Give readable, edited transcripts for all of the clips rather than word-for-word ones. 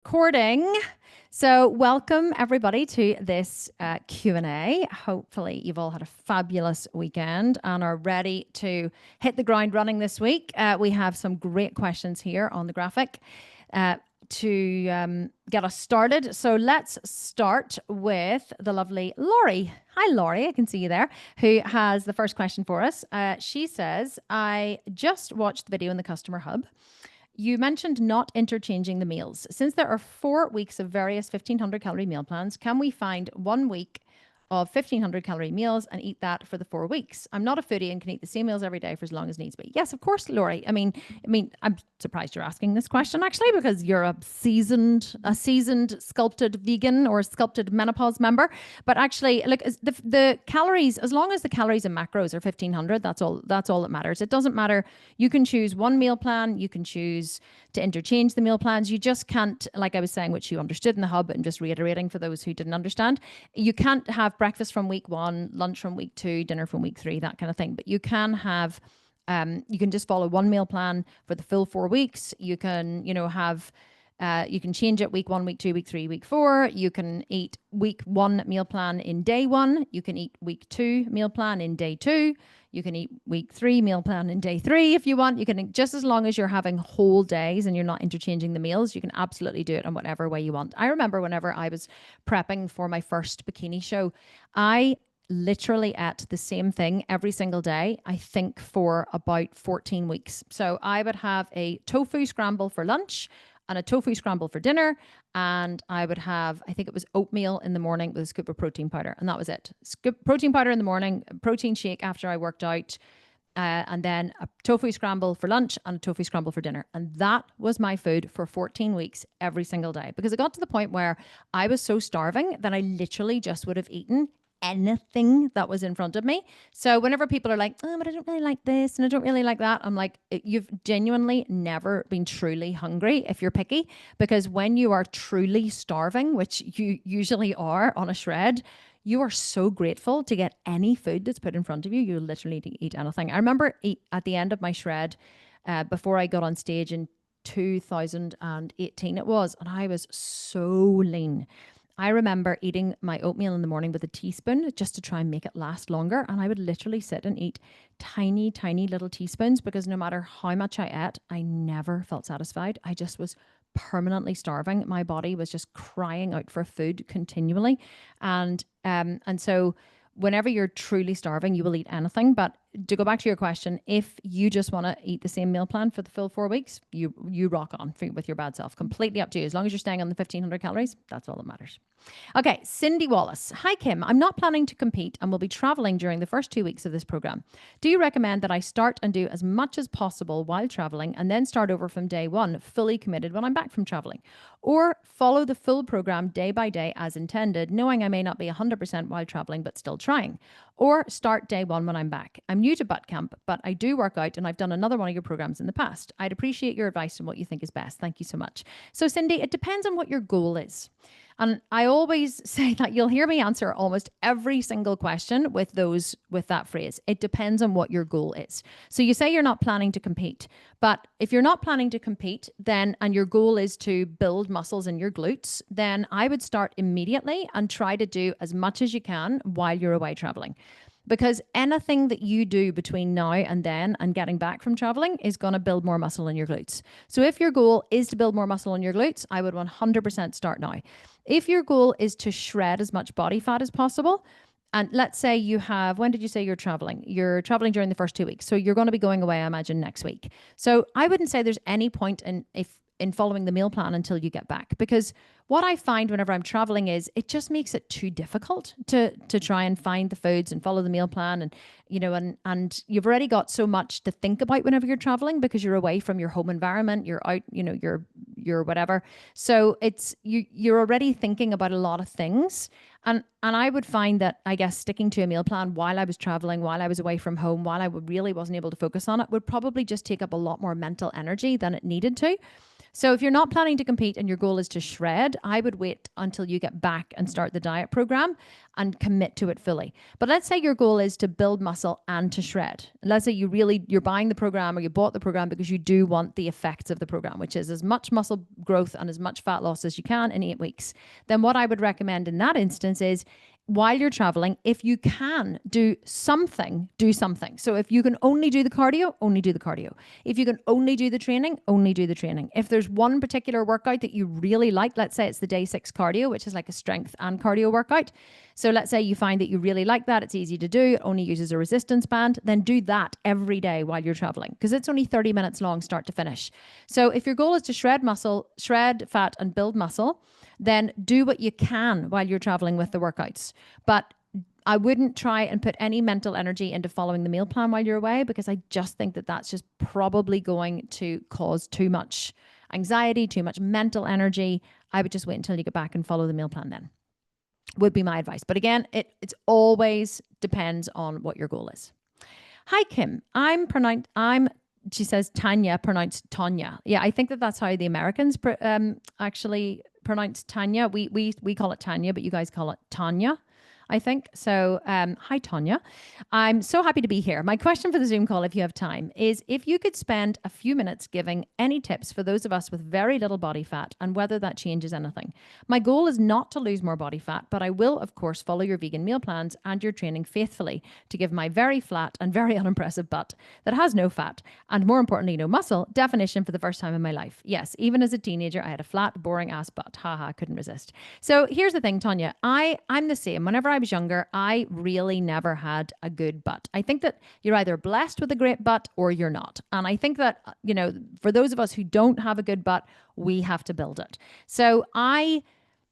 Recording. So welcome everybody to this Q&A. Hopefully you've all had a fabulous weekend and are ready to hit the ground running this week. We have some great questions here on the graphic to get us started. So let's start with the lovely Laurie. Hi, Laurie. I can see you there, who has the first question for us. She says, I just watched the video in the Customer Hub. You mentioned not interchanging the meals. Since there are 4 weeks of various 1,500 calorie meal plans, can we find 1 week of 1,500 calorie meals and eat that for the 4 weeks? I'm not a foodie and can eat the same meals every day for as long as needs be. Yes, of course, Laurie. I mean, I'm surprised you're asking this question actually, because you're a seasoned sculpted vegan or sculpted menopause member. But actually, look, the calories, as long as the calories and macros are 1,500, that's all that matters. It doesn't matter. You can choose one meal plan. You can choose to interchange the meal plans. You just can't, like I was saying, which you understood in the hub, and just reiterating for those who didn't understand, you can't have breakfast from week 1, lunch from week 2, dinner from week 3, that kind of thing. But you can have, you can just follow one meal plan for the full 4 weeks. You can, have, you can change it week 1, week 2, week 3, week 4. You can eat week 1 meal plan in day 1. You can eat week 2 meal plan in day 2. You can eat week 3 meal plan in day 3 if you want. You can, just as long as you're having whole days and you're not interchanging the meals, you can absolutely do it in whatever way you want. I remember whenever I was prepping for my first bikini show, I literally ate the same thing every single day, I think for about 14 weeks. So I would have a tofu scramble for lunch and a tofu scramble for dinner. And I would have, I think it was oatmeal in the morning with a scoop of protein powder. And that was it. Scoop protein powder in the morning, protein shake after I worked out, and then a tofu scramble for lunch and a tofu scramble for dinner. And that was my food for 14 weeks every single day, because it got to the point where I was so starving that I literally just would have eaten anything that was in front of me. So whenever people are like, oh, but I don't really like this and I don't really like that, I'm like, you've genuinely never been truly hungry if you're picky, because when you are truly starving, which you usually are on a shred, you are so grateful to get any food that's put in front of you. You literally eat anything. I remember at the end of my shred, before I got on stage in 2018 it was, and I was so lean. I remember eating my oatmeal in the morning with a teaspoon just to try and make it last longer. And I would literally sit and eat tiny, tiny little teaspoons, because no matter how much I ate, I never felt satisfied. I just was permanently starving. My body was just crying out for food continually. And so whenever you're truly starving, you will eat anything. But to go back to your question, if you just want to eat the same meal plan for the full 4 weeks, you rock on with your bad self. Completely up to you. As long as you're staying on the 1,500 calories, that's all that matters. Okay, Cindy Wallace. Hi, Kim. I'm not planning to compete and will be traveling during the first 2 weeks of this program. Do you recommend that I start and do as much as possible while traveling and then start over from day 1, fully committed when I'm back from traveling? Or follow the full program day by day as intended, knowing I may not be 100% while traveling, but still trying? Or start day 1 when I'm back? I'm new to ButtCamp, but I do work out and I've done another one of your programs in the past. I'd appreciate your advice on what you think is best. Thank you so much. So Cindy, it depends on what your goal is. And I always say that you'll hear me answer almost every single question with that phrase. It depends on what your goal is. So you say you're not planning to compete, but if you're not planning to compete, then, and your goal is to build muscles in your glutes, then I would start immediately and try to do as much as you can while you're away traveling. Because anything that you do between now and then and getting back from traveling is going to build more muscle in your glutes. So if your goal is to build more muscle in your glutes, I would 100% start now. If your goal is to shred as much body fat as possible, and let's say you have, when did you say you're traveling? You're traveling during the first 2 weeks. So you're going to be going away, I imagine, next week. So I wouldn't say there's any point in following the meal plan until you get back, because what I find whenever I'm traveling is it just makes it too difficult to try and find the foods and follow the meal plan. And, and you've already got so much to think about whenever you're traveling, because you're away from your home environment, you're out, you're whatever. So it's, you're already thinking about a lot of things. And I would find that, I guess, sticking to a meal plan while I was traveling, while I was away from home, while I really wasn't able to focus on it, would probably just take up a lot more mental energy than it needed to. So if you're not planning to compete and your goal is to shred, I would wait until you get back and start the diet program and commit to it fully. But let's say your goal is to build muscle and to shred. Let's say you're buying the program or you bought the program because you do want the effects of the program, which is as much muscle growth and as much fat loss as you can in 8 weeks. Then what I would recommend in that instance is, while you're traveling, if you can do something, do something. So if you can only do the cardio, only do the cardio. If you can only do the training, only do the training. If there's one particular workout that you really like, let's say it's the day 6 cardio, which is like a strength and cardio workout. So let's say you find that you really like that, it's easy to do, it only uses a resistance band, then do that every day while you're traveling, because it's only 30 minutes long start to finish. So if your goal is to shred muscle, shred fat and build muscle, then do what you can while you're traveling with the workouts. But I wouldn't try and put any mental energy into following the meal plan while you're away, because I just think that that's just probably going to cause too much anxiety, too much mental energy. I would just wait until you get back and follow the meal plan then, would be my advice. But again, it's always depends on what your goal is. Hi, Kim. She says Tanya, pronounced Tanya. Yeah, I think that's how the Americans actually pronounce Tanya. We call it Tanya, but you guys call it Tanya, I think. So hi, Tanya. I'm so happy to be here. My question for the Zoom call, if you have time, is if you could spend a few minutes giving any tips for those of us with very little body fat and whether that changes anything. My goal is not to lose more body fat, but I will, of course, follow your vegan meal plans and your training faithfully to give my very flat and very unimpressive butt that has no fat and, more importantly, no muscle definition for the first time in my life. Yes, even as a teenager, I had a flat, boring ass butt. Haha, couldn't resist. So here's the thing, Tanya. I'm the same. Whenever I was younger, I really never had a good butt. I think that you're either blessed with a great butt or you're not. And I think that, for those of us who don't have a good butt, we have to build it. So I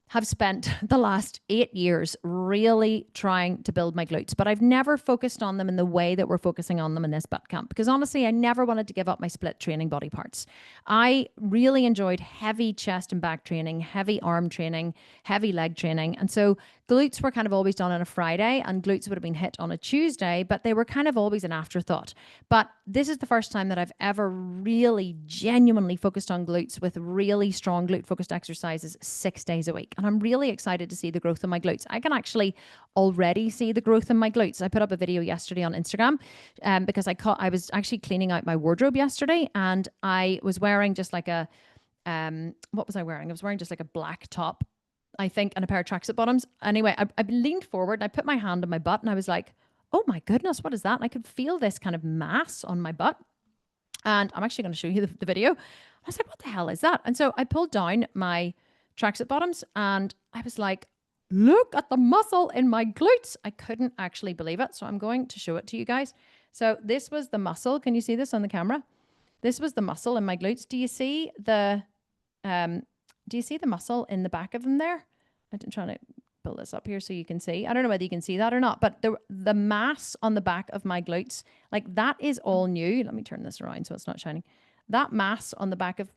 have spent the last 8 years really trying to build my glutes, but I've never focused on them in the way that we're focusing on them in this ButtCamp, because honestly, I never wanted to give up my split training body parts. I really enjoyed heavy chest and back training, heavy arm training, heavy leg training. And so glutes were kind of always done on a Friday and glutes would have been hit on a Tuesday, but they were kind of always an afterthought. But this is the first time that I've ever really genuinely focused on glutes with really strong glute focused exercises 6 days a week. And I'm really excited to see the growth in my glutes. I can actually already see the growth in my glutes. I put up a video yesterday on Instagram because I was actually cleaning out my wardrobe yesterday and I was wearing just like a, what was I wearing? I was wearing just like a black top, I think, and a pair of tracksuit bottoms. Anyway, I leaned forward and I put my hand on my butt and I was like, oh my goodness, what is that? And I could feel this kind of mass on my butt. And I'm actually going to show you the video. I was like, what the hell is that? And so I pulled down my tracksuit bottoms and I was like, look at the muscle in my glutes. I couldn't actually believe it. So I'm going to show it to you guys. So this was the muscle. Can you see this on the camera? This was the muscle in my glutes. Do you see the muscle in the back of them there? I'm trying to pull this up here so you can see. I don't know whether you can see that or not, but the mass on the back of my glutes, like that is all new. Let me turn this around so it's not shining. That mass on the back of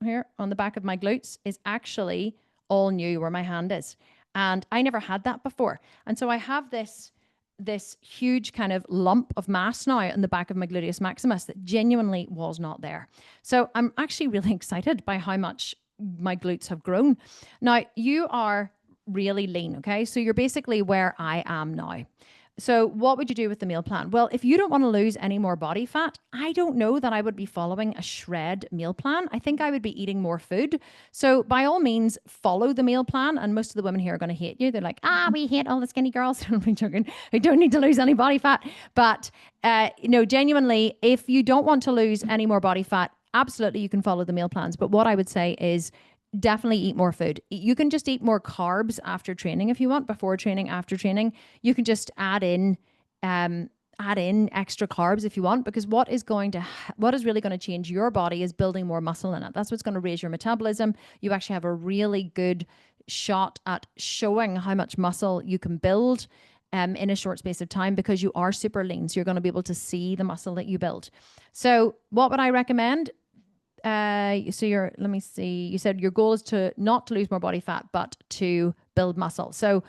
here on the back of my glutes is actually all new where my hand is. And I never had that before. And so I have this huge kind of lump of mass now in the back of my gluteus maximus that genuinely was not there. So I'm actually really excited by how much my glutes have grown. Now, you are really lean, okay? So you're basically where I am now. So what would you do with the meal plan? Well, if you don't want to lose any more body fat, I don't know that I would be following a shred meal plan. I think I would be eating more food. So by all means, follow the meal plan. And most of the women here are going to hate you. They're like, we hate all the skinny girls. I'm joking. Who don't need to lose any body fat. But, genuinely, if you don't want to lose any more body fat, absolutely, you can follow the meal plans. But what I would say is definitely eat more food. You can just eat more carbs after training if you want, before training, after training. You can just add in extra carbs if you want, because what is really going to change your body is building more muscle in it. That's what's going to raise your metabolism. You actually have a really good shot at showing how much muscle you can build in a short space of time, because you are super lean. So you're going to be able to see the muscle that you build. So what would I recommend? Let me see. You said your goal is not to lose more body fat, but to build muscle. So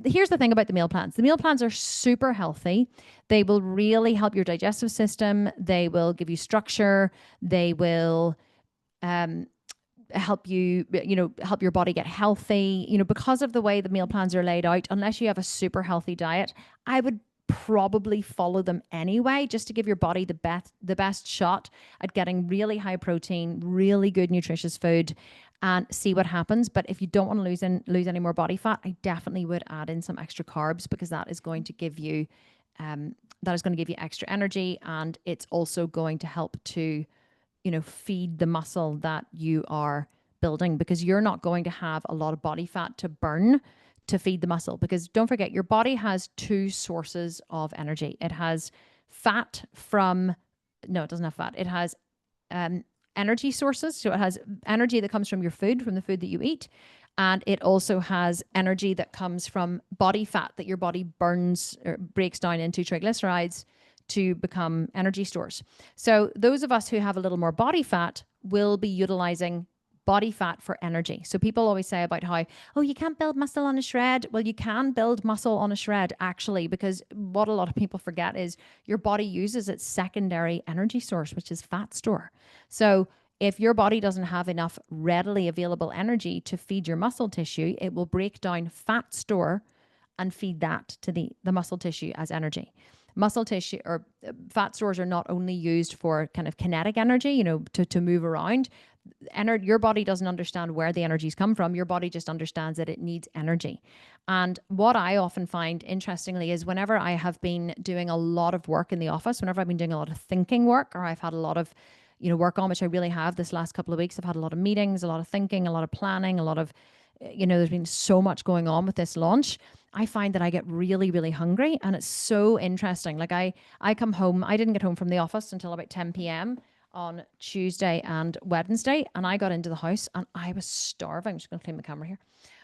here's the thing about the meal plans. The meal plans are super healthy. They will really help your digestive system. They will give you structure. They will help you, help your body get healthy. Because of the way the meal plans are laid out, unless you have a super healthy diet, I would probably follow them anyway, just to give your body the best shot at getting really high protein, really good nutritious food, and see what happens. But if you don't want to lose any more body fat, I definitely would add in some extra carbs, because that is going to give you extra energy, and it's also going to help to feed the muscle that you are building, because you're not going to have a lot of body fat to burn to feed the muscle. Because don't forget, your body has two sources of energy. It has fat from, no, it doesn't have fat. It has energy sources. So it has energy that comes from your food, from the food that you eat. And it also has energy that comes from body fat that your body burns or breaks down into triglycerides to become energy stores. So those of us who have a little more body fat will be utilizing body fat for energy. So people always say about how, oh, you can't build muscle on a shred. Well, you can build muscle on a shred, actually, because what a lot of people forget is your body uses its secondary energy source, which is fat store. So if your body doesn't have enough readily available energy to feed your muscle tissue, it will break down fat store and feed that to the muscle tissue as energy. Muscle tissue or fat stores are not only used for kind of kinetic energy, to move around. Your body doesn't understand where the energies come from. Your body just understands that it needs energy. And what I often find, interestingly, is whenever I have been doing a lot of work in the office, whenever I've been doing a lot of thinking work, or I've had a lot of work on, which I really have this last couple of weeks. I've had a lot of meetings, a lot of thinking, a lot of planning, a lot of, there's been so much going on with this launch. I find that I get really, really hungry, and it's so interesting. Like I come home, I didn't get home from the office until about 10 p.m. on Tuesday and Wednesday, and I got into the house and I was starving. I'm just going to clean my camera here.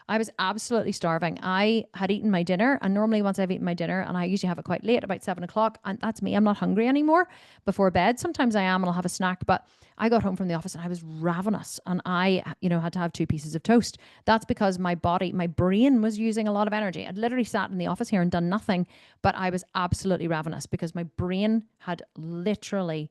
I was absolutely starving. I had eaten my dinner, and normally once I've eaten my dinner, and I usually have it quite late, about 7 o'clock, and that's me. I'm not hungry anymore before bed. Sometimes I am, and I'll have a snack, but I got home from the office and I was ravenous, and I, had to have 2 pieces of toast. That's because my brain was using a lot of energy. I'd literally sat in the office here and done nothing, but I was absolutely ravenous because my brain had literally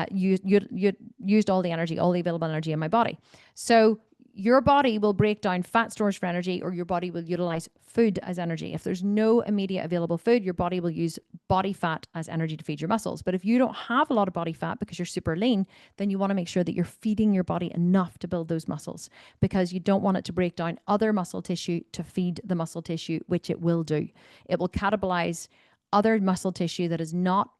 used all the energy, all the available energy in my body. So your body will break down fat stores for energy, or your body will utilize food as energy. If there's no immediate available food, your body will use body fat as energy to feed your muscles. But if you don't have a lot of body fat because you're super lean, then you want to make sure that you're feeding your body enough to build those muscles, because you don't want it to break down other muscle tissue to feed the muscle tissue, which it will do. It will catabolize other muscle tissue that is not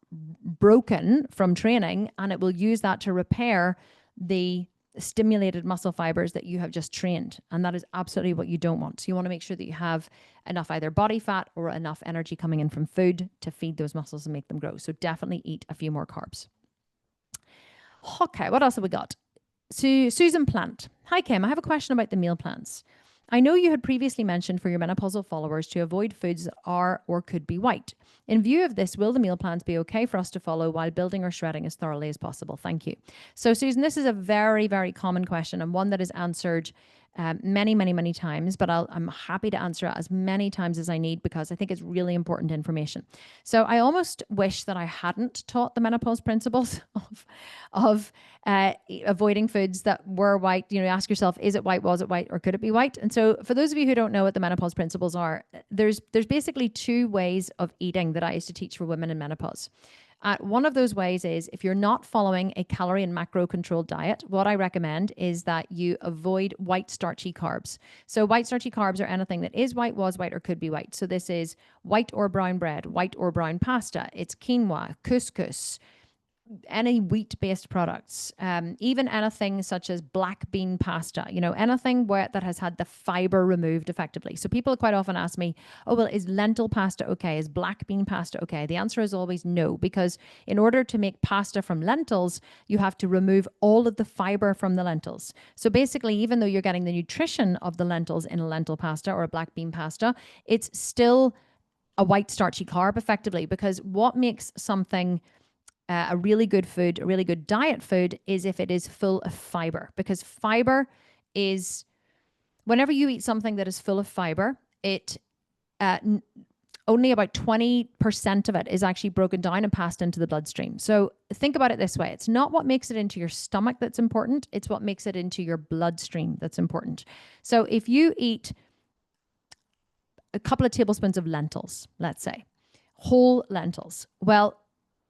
broken from training, and it will use that to repair the stimulated muscle fibers that you have just trained. And that is absolutely what you don't want. So you want to make sure that you have enough either body fat or enough energy coming in from food to feed those muscles and make them grow. So definitely eat a few more carbs. Okay, what else have we got? So Susan Plant. Hi, Kim. I have a question about the meal plans. I know you had previously mentioned for your menopausal followers to avoid foods that are or could be white. In view of this, will the meal plans be okay for us to follow while building or shredding as thoroughly as possible? Thank you. So, Susan, this is a very, very common question, and one that is answered many, many, many times, but I'm happy to answer it as many times as I need, because I think it's really important information. So I almost wish that I hadn't taught the menopause principles of avoiding foods that were white. Ask yourself, is it white, was it white, or could it be white? And so for those of you who don't know what the menopause principles are, there's basically 2 ways of eating that I used to teach for women in menopause. One of those ways is, if you're not following a calorie and macro controlled diet, what I recommend is that you avoid white starchy carbs. So white starchy carbs are anything that is white, was white, or could be white. So this is white or brown bread, white or brown pasta. It's quinoa, couscous, any wheat-based products, even anything such as black bean pasta, anything that has had the fiber removed effectively. So people quite often ask me, oh, well, is lentil pasta okay? Is black bean pasta okay? The answer is always no, because in order to make pasta from lentils, you have to remove all of the fiber from the lentils. So basically, even though you're getting the nutrition of the lentils in a lentil pasta or a black bean pasta, it's still a white starchy carb effectively, because what makes something a really good food, a really good diet food, is if it is full of fiber. Because fiber is, whenever you eat something that is full of fiber, it only about 20% of it is actually broken down and passed into the bloodstream. So think about it this way. It's not what makes it into your stomach that's important. It's what makes it into your bloodstream that's important. So if you eat a couple of tablespoons of lentils, let's say, whole lentils, well,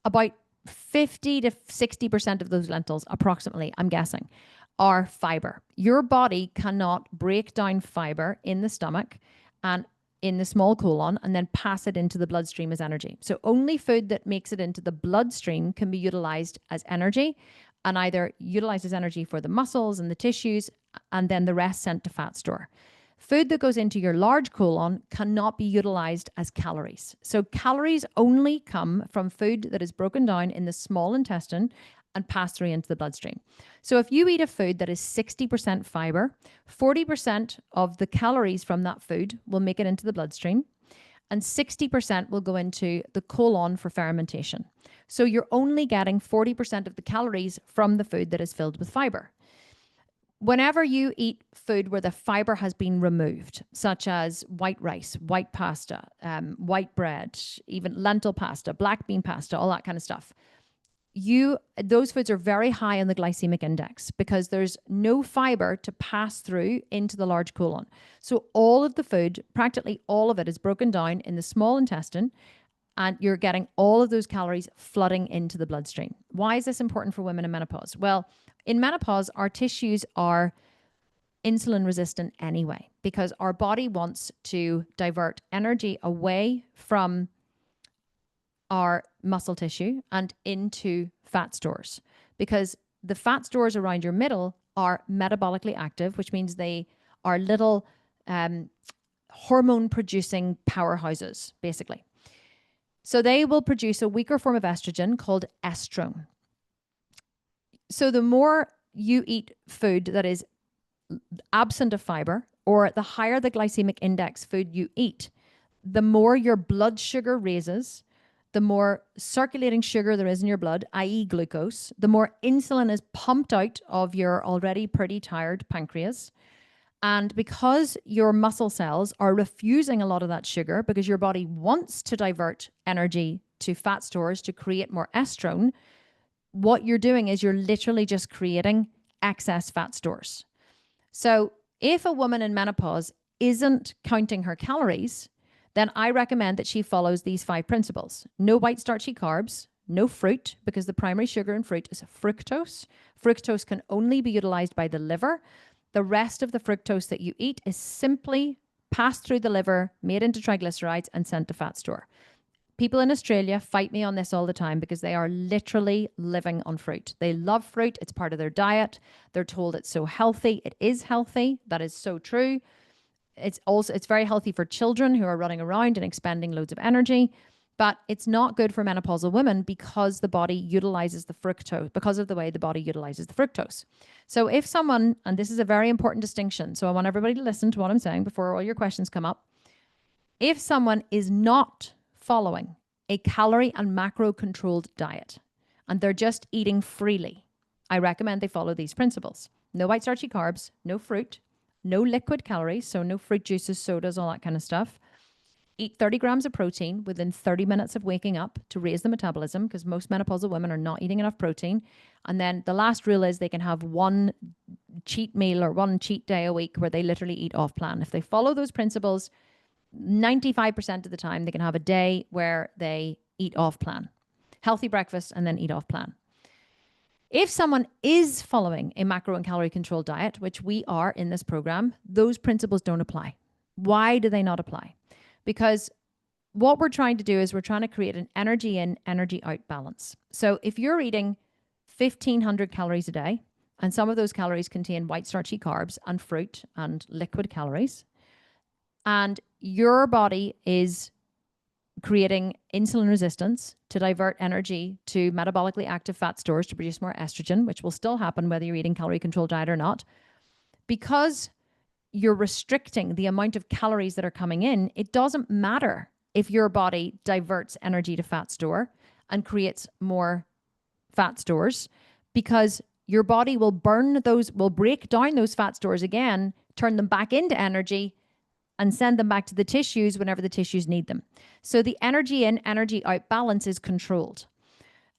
about 50 to 60% of those lentils, approximately, I'm guessing, are fiber. Your body cannot break down fiber in the stomach and in the small colon and then pass it into the bloodstream as energy. So only food that makes it into the bloodstream can be utilized as energy, and either utilized as energy for the muscles and the tissues, and then the rest sent to fat store. Food that goes into your large colon cannot be utilized as calories. So calories only come from food that is broken down in the small intestine and passed through into the bloodstream. So if you eat a food that is 60% fiber, 40% of the calories from that food will make it into the bloodstream, and 60% will go into the colon for fermentation. So you're only getting 40% of the calories from the food that is filled with fiber. Whenever you eat food where the fiber has been removed, such as white rice, white pasta, white bread, even lentil pasta, black bean pasta, all that kind of stuff, those foods are very high on the glycemic index because there's no fiber to pass through into the large colon. So all of the food, practically all of it, is broken down in the small intestine, and you're getting all of those calories flooding into the bloodstream. Why is this important for women in menopause? Well, in menopause, our tissues are insulin resistant anyway, because our body wants to divert energy away from our muscle tissue and into fat stores, because the fat stores around your middle are metabolically active, which means they are little hormone producing powerhouses, basically. So they will produce a weaker form of estrogen called estrone. So the more you eat food that is absent of fiber, or the higher the glycemic index food you eat, the more your blood sugar raises, the more circulating sugar there is in your blood, i.e. glucose, the more insulin is pumped out of your already pretty tired pancreas. And because your muscle cells are refusing a lot of that sugar because your body wants to divert energy to fat stores to create more estrone, what you're doing is you're literally just creating excess fat stores. So if a woman in menopause isn't counting her calories, then I recommend that she follows these 5 principles. No white starchy carbs, no fruit, because the primary sugar in fruit is fructose. Fructose can only be utilized by the liver. The rest of the fructose that you eat is simply passed through the liver, made into triglycerides, and sent to fat store. People in Australia fight me on this all the time because they are literally living on fruit. They love fruit. It's part of their diet. They're told it's so healthy. It is healthy. That is so true. It's very healthy for children who are running around and expending loads of energy, but it's not good for menopausal women because the body utilizes the fructose, because of the way the body utilizes the fructose. So if someone, and this is a very important distinction, so I want everybody to listen to what I'm saying before all your questions come up. If someone is not following a calorie and macro controlled diet and they're just eating freely, I recommend they follow these principles. No white starchy carbs, no fruit, no liquid calories, so no fruit juices, sodas, all that kind of stuff. Eat 30 grams of protein within 30 minutes of waking up to raise the metabolism, because most menopausal women are not eating enough protein. And then the last rule is they can have one cheat meal or one cheat day a week where they literally eat off plan. If they follow those principles, 95% of the time they can have a day where they eat off plan. Healthy breakfast and then eat off plan. If someone is following a macro and calorie controlled diet, which we are in this program, those principles don't apply. Why do they not apply? Because what we're trying to do is we're trying to create an energy in, energy out balance. So if you're eating 1,500 calories a day, and some of those calories contain white starchy carbs and fruit and liquid calories, and your body is creating insulin resistance to divert energy to metabolically active fat stores to produce more estrogen, which will still happen whether you're eating calorie controlled diet or not, because you're restricting the amount of calories that are coming in, it doesn't matter if your body diverts energy to fat store and creates more fat stores, because your body will burn those, will break down those fat stores again, turn them back into energy, and send them back to the tissues whenever the tissues need them. So the energy in, energy out balance is controlled.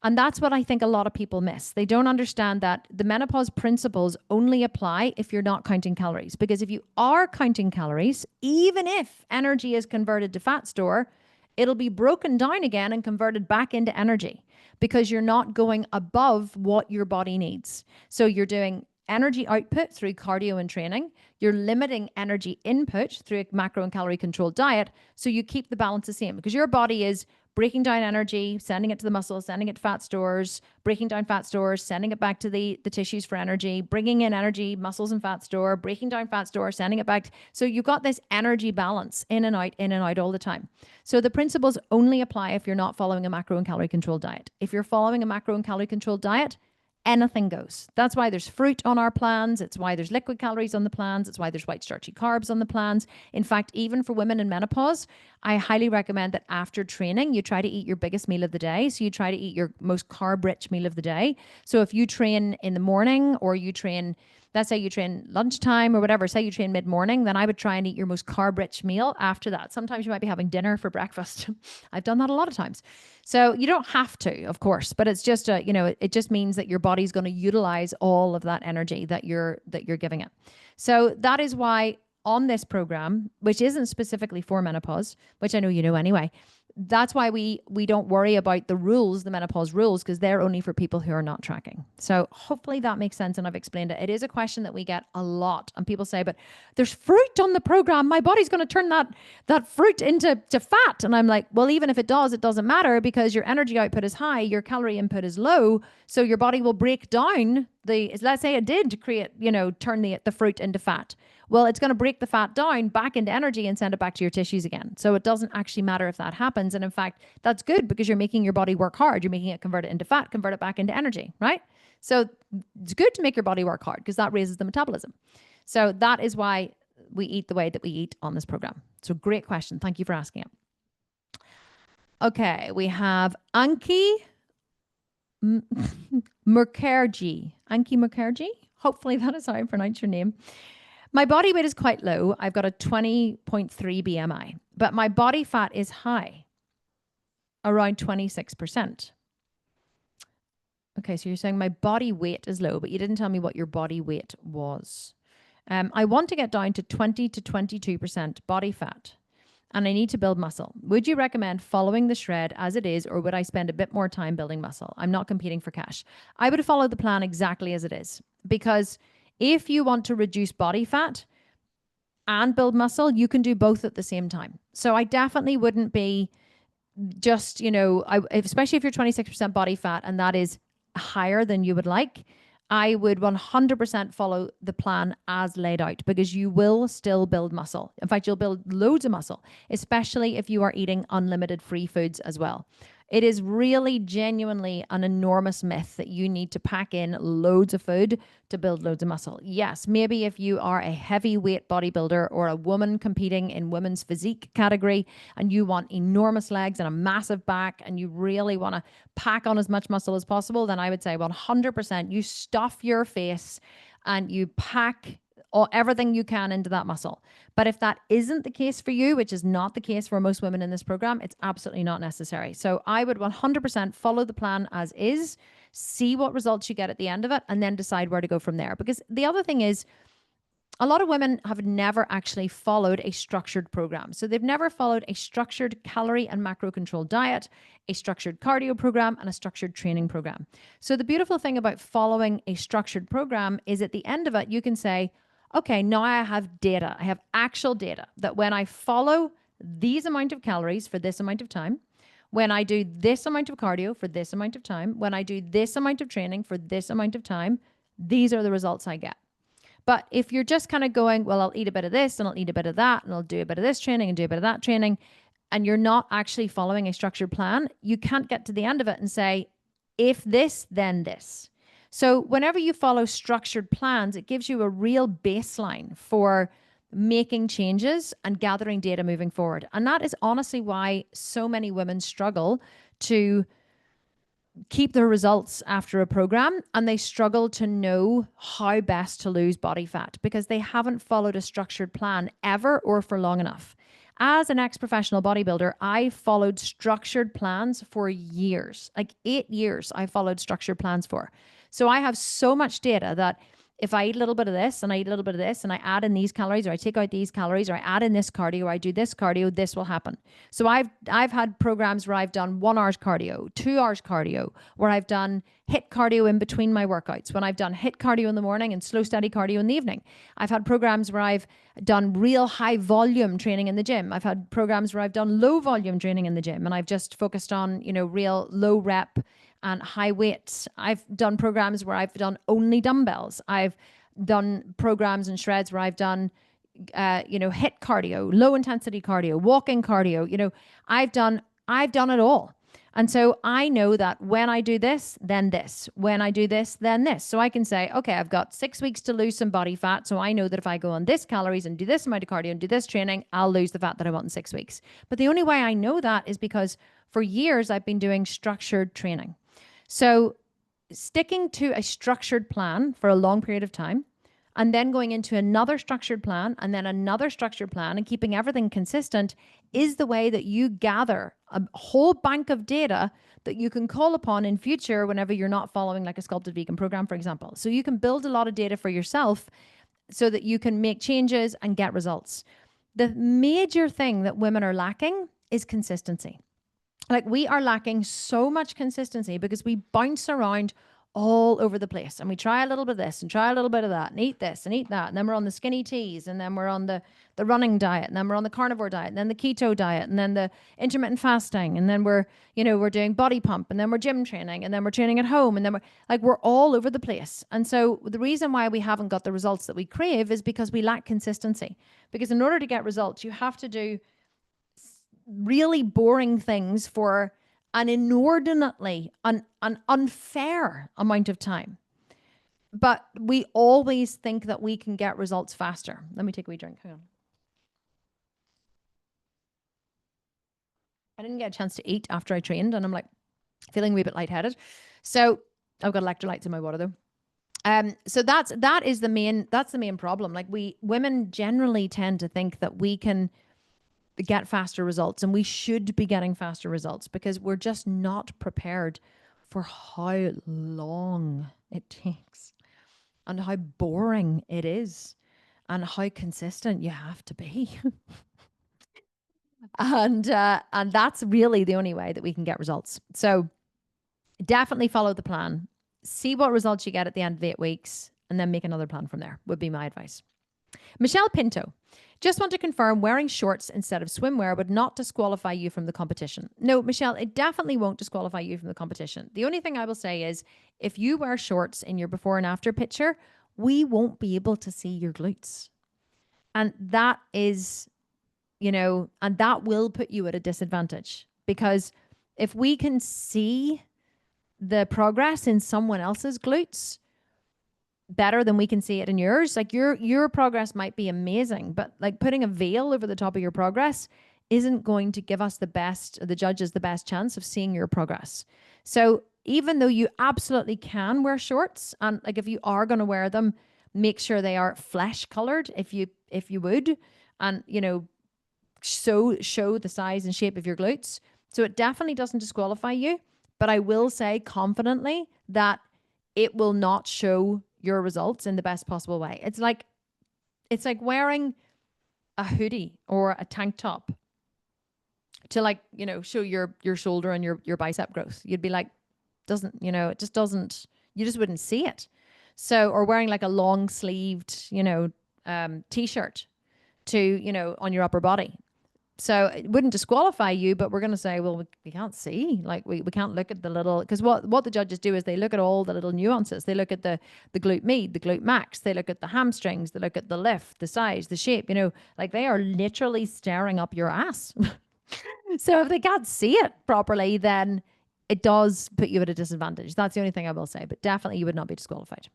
And that's what I think a lot of people miss. They don't understand that the menopause principles only apply if you're not counting calories. Because if you are counting calories, even if energy is converted to fat store, it'll be broken down again and converted back into energy because you're not going above what your body needs. So you're doing energy output through cardio and training. You're limiting energy input through a macro and calorie controlled diet. So you keep the balance the same because your body is breaking down energy, sending it to the muscles, sending it to fat stores, breaking down fat stores, sending it back to the tissues for energy, bringing in energy, muscles and fat store, breaking down fat store, sending it back. So you've got this energy balance in and out all the time. So the principles only apply if you're not following a macro and calorie controlled diet. If you're following a macro and calorie controlled diet, anything goes. That's why there's fruit on our plans. It's why there's liquid calories on the plans. It's why there's white starchy carbs on the plans. In fact, even for women in menopause, I highly recommend that after training, you try to eat your biggest meal of the day. So you try to eat your most carb-rich meal of the day. So if you train in the morning or you train, let's say you train lunchtime or whatever, say you train mid-morning, then I would try and eat your most carb-rich meal after that. Sometimes you might be having dinner for breakfast. I've done that a lot of times. So you don't have to, of course, but it's just it just means that your body's going to utilize all of that energy that you're giving it. So that is why on this program, which isn't specifically for menopause, which I know you know anyway, that's why we don't worry about the rules, the menopause rules, because they're only for people who are not tracking. So hopefully that makes sense and I've explained it. It is a question that we get a lot and people say, but there's fruit on the program. My body's going to turn that fruit into fat. And I'm like, well, even if it does, it doesn't matter because your energy output is high, your calorie input is low. So your body will break down let's say it did create, turn the fruit into fat. Well, it's going to break the fat down back into energy and send it back to your tissues again. So it doesn't actually matter if that happens. And in fact, that's good because you're making your body work hard. You're making it convert it into fat, convert it back into energy, right? So it's good to make your body work hard because that raises the metabolism. So that is why we eat the way that we eat on this program. So great question. Thank you for asking it. Okay, we have Anki Mukherjee. Anki Mukherjee? Hopefully that is how I pronounce your name. My body weight is quite low. I've got a 20.3 BMI, but my body fat is high, around 26%. Okay, so you're saying my body weight is low, but you didn't tell me what your body weight was. I want to get down to 20 to 22% body fat, and I need to build muscle. Would you recommend following the shred as it is, or would I spend a bit more time building muscle? I'm not competing for cash. I would follow the plan exactly as it is, because if you want to reduce body fat and build muscle, you can do both at the same time. So I definitely wouldn't be just, especially if you're 26% body fat and that is higher than you would like, I would 100% follow the plan as laid out because you will still build muscle. In fact, you'll build loads of muscle, especially if you are eating unlimited free foods as well. It is really genuinely an enormous myth that you need to pack in loads of food to build loads of muscle. Yes, maybe if you are a heavyweight bodybuilder or a woman competing in women's physique category and you want enormous legs and a massive back and you really want to pack on as much muscle as possible, then I would say 100% you stuff your face and you pack everything you can into that muscle. But if that isn't the case for you, which is not the case for most women in this program, it's absolutely not necessary. So I would 100% follow the plan as is, see what results you get at the end of it, and then decide where to go from there. Because the other thing is, a lot of women have never actually followed a structured program. So they've never followed a structured calorie and macro controlled diet, a structured cardio program, and a structured training program. So the beautiful thing about following a structured program is at the end of it, you can say, okay, now I have data. I have actual data that when I follow these amount of calories for this amount of time, when I do this amount of cardio for this amount of time, when I do this amount of training for this amount of time, these are the results I get. But if you're just kind of going, well, I'll eat a bit of this and I'll eat a bit of that and I'll do a bit of this training and do a bit of that training, and you're not actually following a structured plan, you can't get to the end of it and say, if this, then this. So whenever you follow structured plans, it gives you a real baseline for making changes and gathering data moving forward. And that is honestly why so many women struggle to keep their results after a program, and they struggle to know how best to lose body fat because they haven't followed a structured plan ever or for long enough. As an ex-professional bodybuilder, I followed structured plans for years, like 8 years I followed structured plans for. So I have so much data that if I eat a little bit of this and I eat a little bit of this and I add in these calories or I take out these calories or I add in this cardio or I do this cardio, this will happen. So I've had programs where I've done 1 hour's cardio, 2 hours cardio, where I've done HIIT cardio in between my workouts, when I've done HIIT cardio in the morning and slow steady cardio in the evening. I've had programs where I've done real high volume training in the gym. I've had programs where I've done low volume training in the gym and I've just focused on, real low rep and high weights. I've done programs where I've done only dumbbells. I've done programs and shreds where I've done, HIIT cardio, low intensity cardio, walking cardio. I've done it all. And so I know that when I do this, then this. When I do this, then this. So I can say, okay, I've got 6 weeks to lose some body fat. So I know that if I go on this calories and do this amount of cardio and do this training, I'll lose the fat that I want in 6 weeks. But the only way I know that is because for years I've been doing structured training. So sticking to a structured plan for a long period of time, and then going into another structured plan and then another structured plan and keeping everything consistent is the way that you gather a whole bank of data that you can call upon in future whenever you're not following like a sculpted vegan program, for example. So you can build a lot of data for yourself so that you can make changes and get results. The major thing that women are lacking is consistency. Like we are lacking so much consistency because we bounce around all over the place and we try a little bit of this and try a little bit of that and eat this and eat that. And then we're on the skinny teas and then we're on the running diet and then we're on the carnivore diet and then the keto diet and then the intermittent fasting. And then we're doing body pump and then we're gym training and then we're training at home and then we're all over the place. And so the reason why we haven't got the results that we crave is because we lack consistency. Because in order to get results, you have to do really boring things for an inordinately, an unfair amount of time. But we always think that we can get results faster. Let me take a wee drink. Hang on. I didn't get a chance to eat after I trained and I'm like feeling a wee bit lightheaded. So I've got electrolytes in my water though. So that's the main problem. Like women generally tend to think that we can get faster results and we should be getting faster results because we're just not prepared for how long it takes and how boring it is and how consistent you have to be. and that's really the only way that we can get results. So definitely follow the plan, see what results you get at the end of the 8 weeks, and then make another plan from there would be my advice. Michelle Pinto, just want to confirm wearing shorts instead of swimwear would not disqualify you from the competition. No, Michelle, it definitely won't disqualify you from the competition. The only thing I will say is if you wear shorts in your before and after picture, we won't be able to see your glutes. And that is, and that will put you at a disadvantage because if we can see the progress in someone else's glutes better than we can see it in yours, like your progress might be amazing, but like putting a veil over the top of your progress isn't going to give us the judges the best chance of seeing your progress. So even though you absolutely can wear shorts, and like if you are going to wear them, make sure they are flesh colored if you would, and show the size and shape of your glutes. So it definitely doesn't disqualify you, but I will say confidently that it will not show your results in the best possible way. It's like wearing a hoodie or a tank top to show your shoulder and your bicep growth. You'd be like, it just doesn't, you just wouldn't see it. So, or wearing like a long sleeved, t-shirt to, on your upper body. So it wouldn't disqualify you, but we're going to say, well, we can't see, like we can't look at the little, because what the judges do is they look at all the little nuances. They look at the glute med, the glute max, they look at the hamstrings, they look at the lift, the size, the shape, like they are literally staring up your ass. So if they can't see it properly, then it does put you at a disadvantage. That's the only thing I will say, but definitely you would not be disqualified.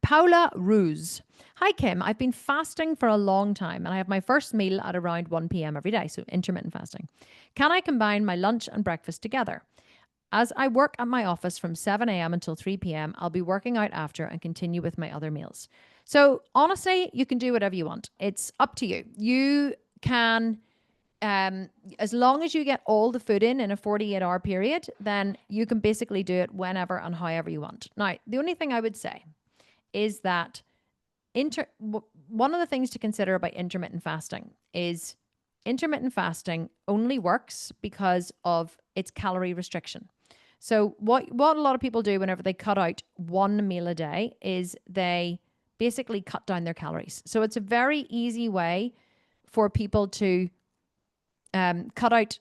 Paula Ruse. Hi, Kim. I've been fasting for a long time and I have my first meal at around 1 p.m. every day, so intermittent fasting. Can I combine my lunch and breakfast together? As I work at my office from 7 a.m. until 3 p.m., I'll be working out after and continue with my other meals. So honestly, you can do whatever you want. It's up to you. You can, as long as you get all the food in a 48-hour period, then you can basically do it whenever and however you want. Now, the only thing I would say is that one of the things to consider about intermittent fasting is intermittent fasting only works because of its calorie restriction. So what a lot of people do whenever they cut out one meal a day is they basically cut down their calories. So it's a very easy way for people to cut out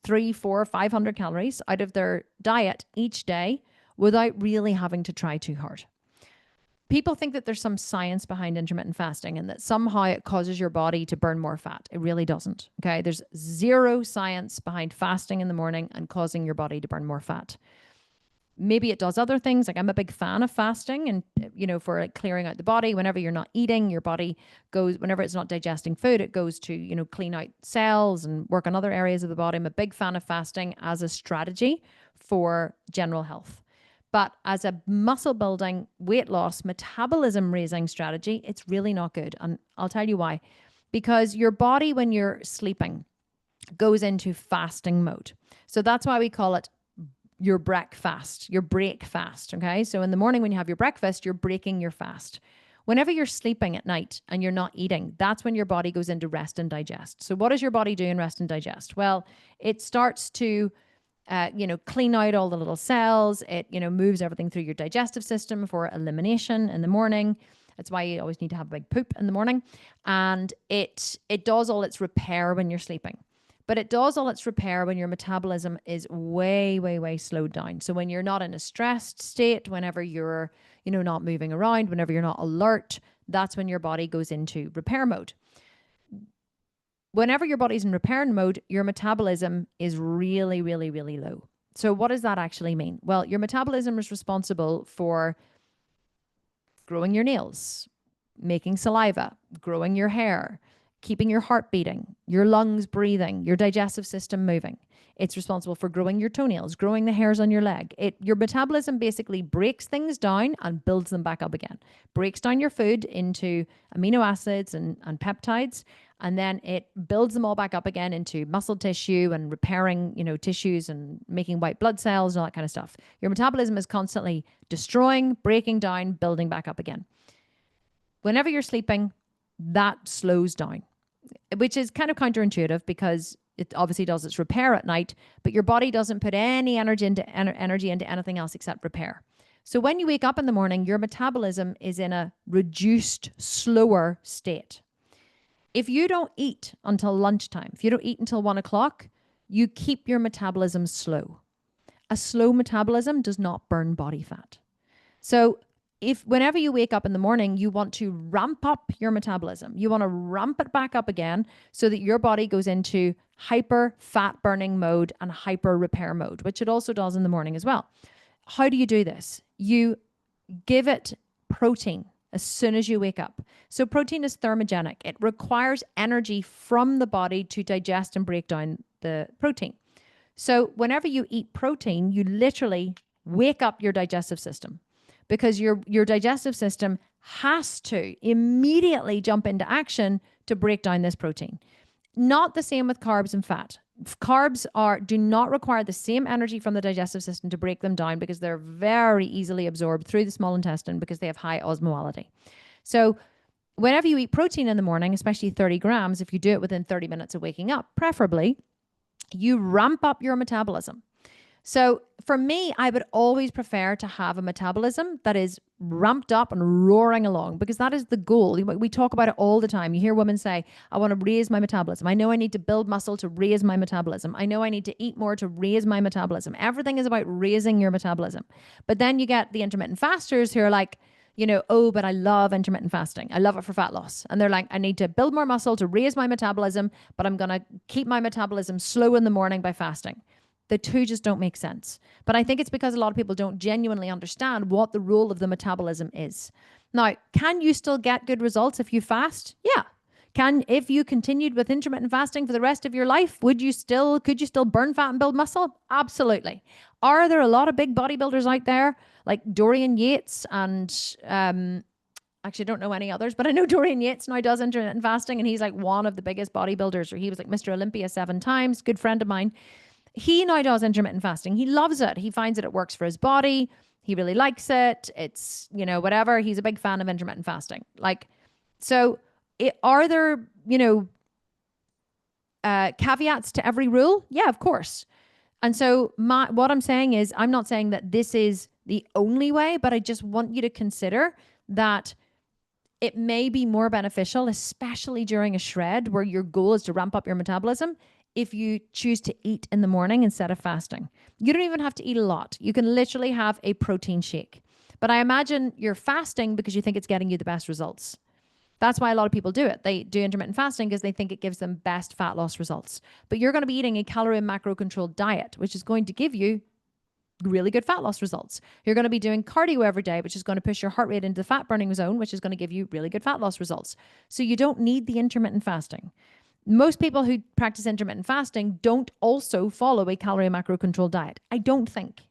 300, 400, 500 calories out of their diet each day without really having to try too hard. People think that there's some science behind intermittent fasting and that somehow it causes your body to burn more fat. It really doesn't. Okay. There's zero science behind fasting in the morning and causing your body to burn more fat. Maybe it does other things. Like I'm a big fan of fasting and, for like clearing out the body. Whenever you're not eating, your body goes, whenever it's not digesting food, it goes to, clean out cells and work on other areas of the body. I'm a big fan of fasting as a strategy for general health. But as a muscle building, weight loss, metabolism raising strategy, it's really not good. And I'll tell you why. Because your body, when you're sleeping, goes into fasting mode. So that's why we call it your breakfast, your break fast. Okay. So in the morning, when you have your breakfast, you're breaking your fast. Whenever you're sleeping at night and you're not eating, that's when your body goes into rest and digest. So what does your body do in rest and digest? Well, it starts to clean out all the little cells. It, moves everything through your digestive system for elimination in the morning. That's why you always need to have a big poop in the morning. And it does all its repair when you're sleeping. But it does all its repair when your metabolism is way, way, way slowed down. So when you're not in a stressed state, whenever you're, not moving around, whenever you're not alert, that's when your body goes into repair mode. Whenever your body's in repair mode, your metabolism is really, really, really low. So what does that actually mean? Well, your metabolism is responsible for growing your nails, making saliva, growing your hair, keeping your heart beating, your lungs breathing, your digestive system moving. It's responsible for growing your toenails, growing the hairs on your leg. Your metabolism basically breaks things down and builds them back up again. Breaks down your food into amino acids and peptides, and then it builds them all back up again into muscle tissue and repairing, tissues and making white blood cells and all that kind of stuff. Your metabolism is constantly destroying, breaking down, building back up again. Whenever you're sleeping, that slows down, which is kind of counterintuitive because it obviously does its repair at night, but your body doesn't put any energy into anything else except repair. So when you wake up in the morning, your metabolism is in a reduced, slower state. If you don't eat until lunchtime, if you don't eat until 1 o'clock, you keep your metabolism slow. A slow metabolism does not burn body fat. So whenever you wake up in the morning, you want to ramp up your metabolism. You want to ramp it back up again so that your body goes into hyper fat burning mode and hyper repair mode, which it also does in the morning as well. How do you do this? You give it protein as soon as you wake up. So protein is thermogenic. It requires energy from the body to digest and break down the protein. So whenever you eat protein, you literally wake up your digestive system, because your digestive system has to immediately jump into action to break down this protein. Not the same with carbs and fat. Carbs do not require the same energy from the digestive system to break them down because they're very easily absorbed through the small intestine because they have high osmolality. So whenever you eat protein in the morning, especially 30 grams, if you do it within 30 minutes of waking up, preferably, you ramp up your metabolism. So for me, I would always prefer to have a metabolism that is ramped up and roaring along, because that is the goal. We talk about it all the time. You hear women say, I want to raise my metabolism. I know I need to build muscle to raise my metabolism. I know I need to eat more to raise my metabolism. Everything is about raising your metabolism. But then you get the intermittent fasters who are like, oh, but I love intermittent fasting. I love it for fat loss. And they're like, I need to build more muscle to raise my metabolism, but I'm going to keep my metabolism slow in the morning by fasting. The two just don't make sense. But I think it's because a lot of people don't genuinely understand what the role of the metabolism is. Now, can you still get good results if you fast? Yeah. If you continued with intermittent fasting for the rest of your life, could you still burn fat and build muscle? Absolutely. Are there a lot of big bodybuilders out there like Dorian Yates and actually I don't know any others, but I know Dorian Yates now does intermittent fasting, and he's like one of the biggest bodybuilders, or he was like Mr. Olympia 7 times, good friend of mine. He now does intermittent fasting. He loves it. He finds that it works for his body. He really likes it. It's, whatever. He's a big fan of intermittent fasting. Are there, caveats to every rule? Yeah, of course. And so what I'm saying is, I'm not saying that this is the only way, but I just want you to consider that it may be more beneficial, especially during a shred where your goal is to ramp up your metabolism, if you choose to eat in the morning instead of fasting. You don't even have to eat a lot. You can literally have a protein shake. But I imagine you're fasting because you think it's getting you the best results. That's why a lot of people do it. They do intermittent fasting because they think it gives them best fat loss results. But you're going to be eating a calorie and macro controlled diet, which is going to give you really good fat loss results. You're going to be doing cardio every day, which is going to push your heart rate into the fat burning zone, which is going to give you really good fat loss results. So you don't need the intermittent fasting. Most people who practice intermittent fasting don't also follow a calorie and macro controlled diet. I don't think.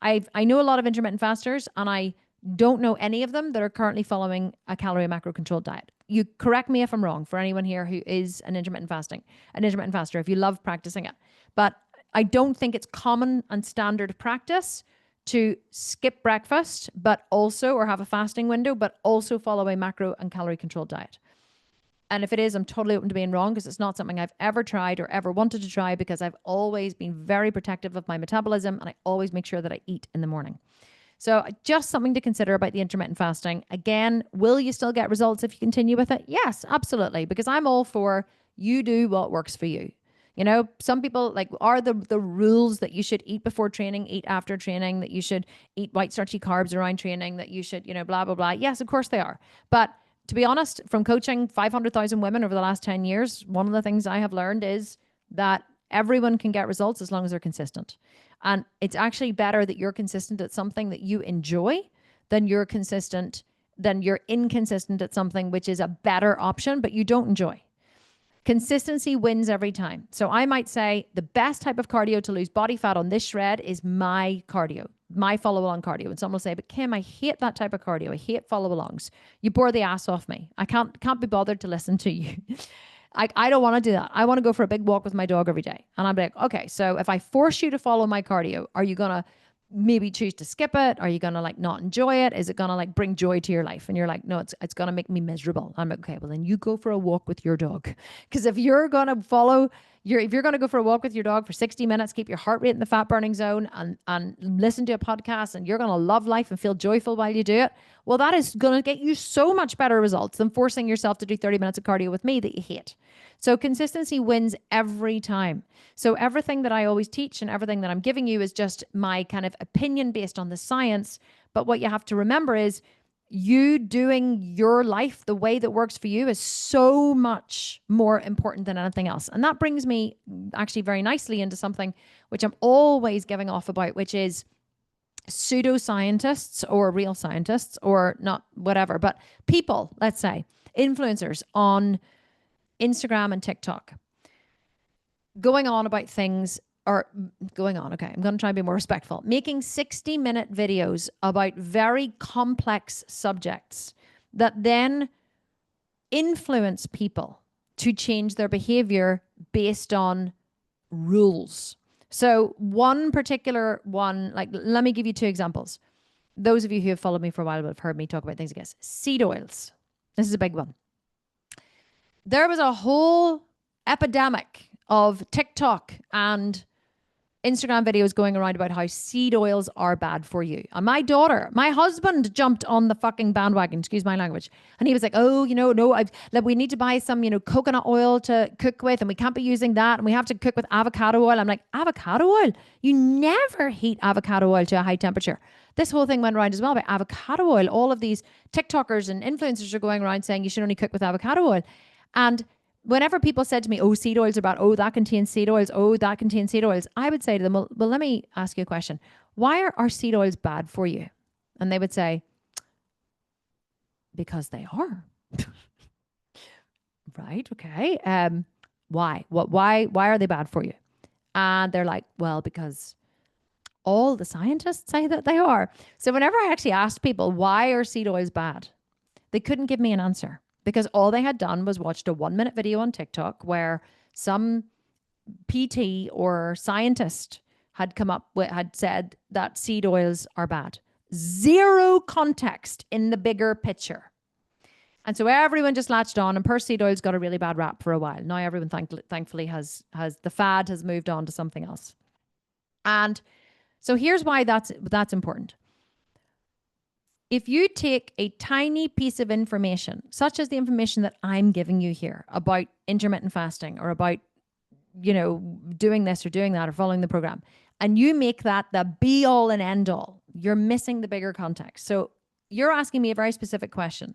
I know a lot of intermittent fasters, and I don't know any of them that are currently following a calorie and macro controlled diet. You correct me if I'm wrong, for anyone here who is an intermittent faster, if you love practicing it. But I don't think it's common and standard practice to skip breakfast, or have a fasting window, but also follow a macro and calorie controlled diet. And if it is, I'm totally open to being wrong, because it's not something I've ever tried or ever wanted to try, because I've always been very protective of my metabolism, and I always make sure that I eat in the morning. So just something to consider about the intermittent fasting. Again, will you still get results if you continue with it? Yes, absolutely. Because I'm all for you do what works for you. Some people are the rules that you should eat before training, eat after training, that you should eat white starchy carbs around training, that you should, blah, blah, blah. Yes, of course they are. But to be honest, from coaching 500,000 women over the last 10 years, one of the things I have learned is that everyone can get results as long as they're consistent. And it's actually better that you're consistent at something that you enjoy than you're inconsistent at something which is a better option, but you don't enjoy. Consistency wins every time. So I might say the best type of cardio to lose body fat on this shred is my cardio, my follow-along cardio. And someone will say, but Kim, I hate that type of cardio. I hate follow-alongs. You bore the ass off me. I can't be bothered to listen to you. I don't want to do that. I want to go for a big walk with my dog every day. And I'm like, okay, so if I force you to follow my cardio, are you going to maybe choose to skip it? Are you going to not enjoy it? Is it going to bring joy to your life? And you're like, no, it's going to make me miserable. I'm like, okay, well then you go for a walk with your dog. Because if you're going to go for a walk with your dog for 60 minutes, keep your heart rate in the fat burning zone, and listen to a podcast, and you're going to love life and feel joyful while you do it, well, that is going to get you so much better results than forcing yourself to do 30 minutes of cardio with me that you hate. So consistency wins every time. So everything that I always teach and everything that I'm giving you is just my kind of opinion based on the science. But what you have to remember is you doing your life the way that works for you is so much more important than anything else. And that brings me actually very nicely into something which I'm always giving off about, which is pseudoscientists or real scientists, or not, whatever, but people, let's say, influencers on Instagram and TikTok, going on about things, or going on, okay, I'm going to try and be more respectful, making 60-minute videos about very complex subjects that then influence people to change their behavior based on rules. So one particular one, let me give you 2 examples. Those of you who have followed me for a while will have heard me talk about things, I guess. Seed oils. This is a big one. There was a whole epidemic of TikTok and Instagram videos going around about how seed oils are bad for you. And my husband jumped on the fucking bandwagon, excuse my language. And he was like, oh, no, we need to buy some, coconut oil to cook with, and we can't be using that. And we have to cook with avocado oil. I'm like, avocado oil? You never heat avocado oil to a high temperature. This whole thing went around as well about avocado oil. All of these TikTokers and influencers are going around saying you should only cook with avocado oil. And whenever people said to me, oh, seed oils are bad, oh, that contains seed oils, oh, that contains seed oils, I would say to them, well, let me ask you a question. Why are seed oils bad for you? And they would say, because they are. right, okay. Why? Why are they bad for you? And they're like, well, because all the scientists say that they are. So whenever I actually asked people, why are seed oils bad? They couldn't give me an answer because all they had done was watched a 1-minute video on TikTok where some PT or scientist had come up with, had said that seed oils are bad. Zero context in the bigger picture. And so everyone just latched on, and per seed oils got a really bad rap for a while. Now everyone thankfully has the fad has moved on to something else. And so here's why that's important. If you take a tiny piece of information, such as the information that I'm giving you here about intermittent fasting or about, doing this or doing that or following the program, and you make that the be all and end all, you're missing the bigger context. So you're asking me a very specific question,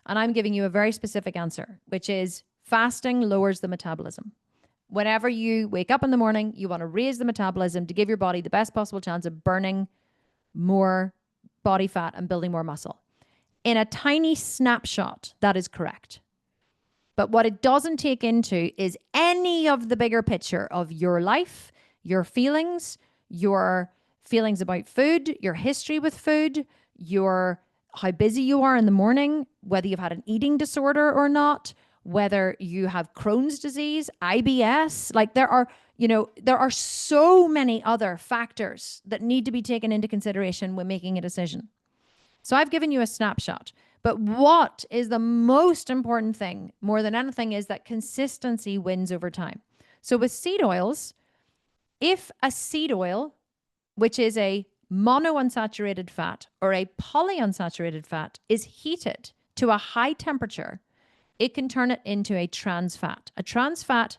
and I'm giving you a very specific answer, which is fasting lowers the metabolism. Whenever you wake up in the morning, you want to raise the metabolism to give your body the best possible chance of burning more body fat and building more muscle. In a tiny snapshot, that is correct. But what it doesn't take into is any of the bigger picture of your life, your feelings about food, your history with food, how busy you are in the morning, whether you've had an eating disorder or not, whether you have Crohn's disease, IBS. Like there are so many other factors that need to be taken into consideration when making a decision. So I've given you a snapshot. But what is the most important thing more than anything is that consistency wins over time. So with seed oils, if a seed oil, which is a monounsaturated fat or a polyunsaturated fat, is heated to a high temperature, it can turn it into a trans fat. A trans fat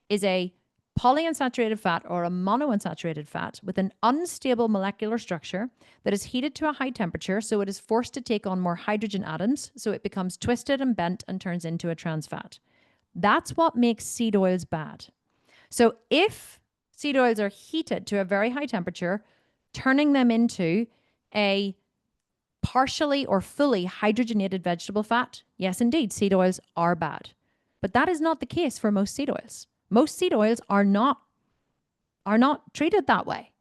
is a polyunsaturated fat or a monounsaturated fat with an unstable molecular structure that is heated to a high temperature, so it is forced to take on more hydrogen atoms, so it becomes twisted and bent and turns into a trans fat. That's what makes seed oils bad. So if seed oils are heated to a very high temperature, turning them into a partially or fully hydrogenated vegetable fat, yes, indeed, seed oils are bad. But that is not the case for most seed oils. Most seed oils are not treated that way.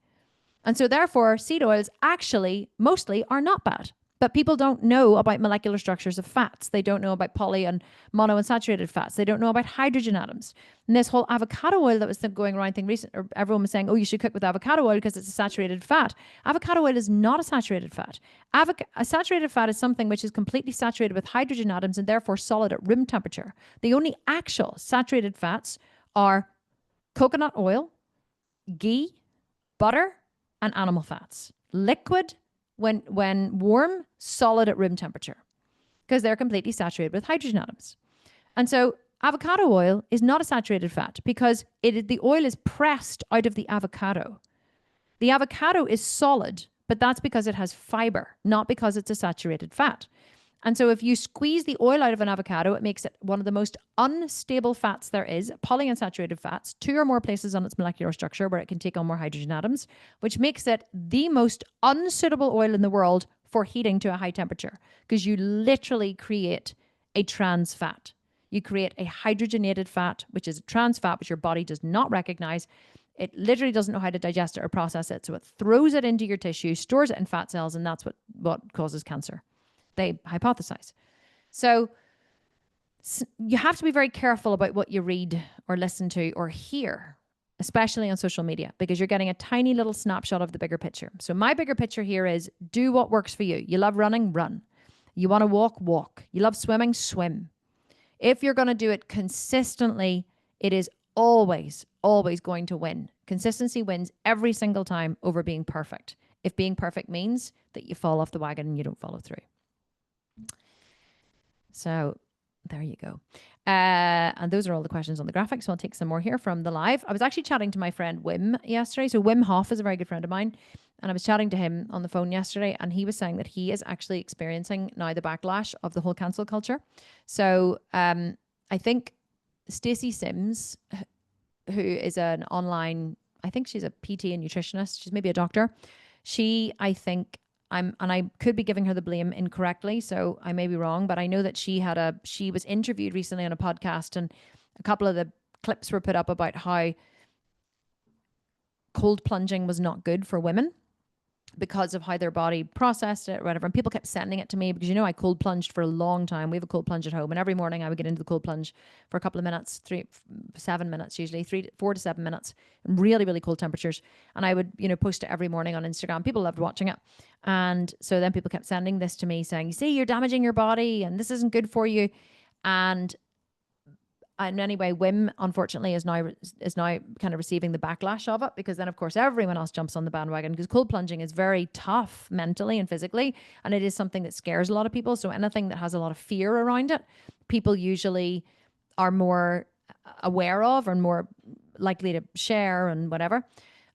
And so therefore, seed oils actually mostly are not bad. But people don't know about molecular structures of fats. They don't know about poly and monounsaturated fats. They don't know about hydrogen atoms. And this whole avocado oil that was going around thing recently, or everyone was saying, oh, you should cook with avocado oil because it's a saturated fat. Avocado oil is not a saturated fat. A saturated fat is something which is completely saturated with hydrogen atoms and therefore solid at room temperature. The only actual saturated fats are coconut oil, ghee, butter, and animal fats. Liquid, when warm, solid at room temperature, because they're completely saturated with hydrogen atoms. And so avocado oil is not a saturated fat because the oil is pressed out of the avocado. The avocado is solid, but that's because it has fiber, not because it's a saturated fat. And so if you squeeze the oil out of an avocado, it makes it one of the most unstable fats there is, polyunsaturated fats, 2 or more places on its molecular structure where it can take on more hydrogen atoms, which makes it the most unsuitable oil in the world for heating to a high temperature, because you literally create a trans fat. You create a hydrogenated fat, which is a trans fat, which your body does not recognize. It literally doesn't know how to digest it or process it. So it throws it into your tissue, stores it in fat cells, and that's what causes cancer. They hypothesize. So you have to be very careful about what you read or listen to or hear, especially on social media, because you're getting a tiny little snapshot of the bigger picture. So my bigger picture here is do what works for you. You love running, run. You want to walk, walk. You love swimming, swim. If you're going to do it consistently, it is always, always going to win. Consistency wins every single time over being perfect. If being perfect means that you fall off the wagon and you don't follow through. So there you go. And those are all the questions on the graphic. So I'll take some more here from the live. I was actually chatting to my friend Wim yesterday. So Wim Hof is a very good friend of mine. And I was chatting to him on the phone yesterday, and he was saying that he is actually experiencing now the backlash of the whole cancel culture. So I think Stacey Sims, who is an online, I think she's a PT and nutritionist. She's maybe a doctor. She, I think, and I could be giving her the blame incorrectly, so I may be wrong, but I know that she was interviewed recently on a podcast, and a couple of the clips were put up about how cold plunging was not good for women because of how their body processed it or whatever. And people kept sending it to me because, I cold plunged for a long time. We have a cold plunge at home, and every morning I would get into the cold plunge for a couple of minutes, 7 minutes, usually 4 to 7 minutes, really, really cold temperatures. And I would, post it every morning on Instagram. People loved watching it. And so then people kept sending this to me saying, see, you're damaging your body and this isn't good for you. And anyway, WIM unfortunately is now kind of receiving the backlash of it, because then of course everyone else jumps on the bandwagon, because cold plunging is very tough mentally and physically, and it is something that scares a lot of people. So anything that has a lot of fear around it, people usually are more aware of and more likely to share and whatever.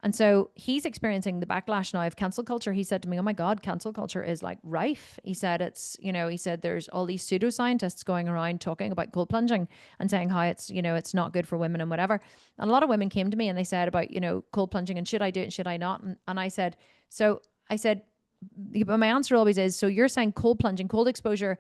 And so he's experiencing the backlash now of cancel culture. He said to me, oh my God, cancel culture is like rife. He said he said there's all these pseudoscientists going around talking about cold plunging and saying how it's, it's not good for women and whatever. And a lot of women came to me and they said about, cold plunging and should I do it and should I not? And I said, but my answer always is, so you're saying cold plunging, cold exposure,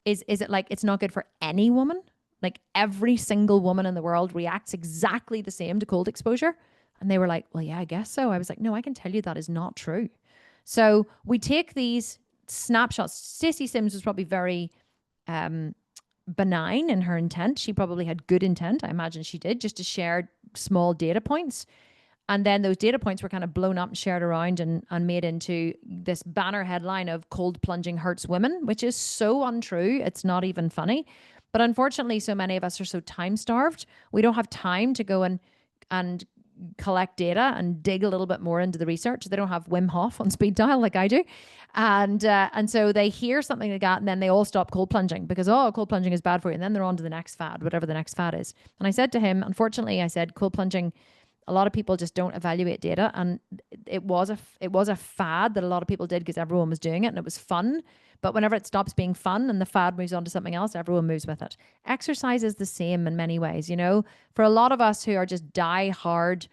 is it like it's not good for any woman? Like every single woman in the world reacts exactly the same to cold exposure? And they were like, well, yeah, I guess so. I was like, no, I can tell you that is not true. So we take these snapshots. Stacey Sims was probably very benign in her intent. She probably had good intent. I imagine she did, just to share small data points. And then those data points were kind of blown up and shared around and made into this banner headline of cold plunging hurts women, which is so untrue. It's not even funny. But unfortunately, so many of us are so time starved. We don't have time to go and collect data and dig a little bit more into the research. They don't have Wim Hof on speed dial like I do. And so they hear something like that, and then they all stop cold plunging because, cold plunging is bad for you. And then they're on to the next fad, whatever the next fad is. And I said to him, unfortunately, I said, cold plunging, a lot of people just don't evaluate data. And it was a fad that a lot of people did because everyone was doing it and it was fun. But whenever it stops being fun and the fad moves on to something else, everyone moves with it. Exercise is the same in many ways, For a lot of us who are just die-hard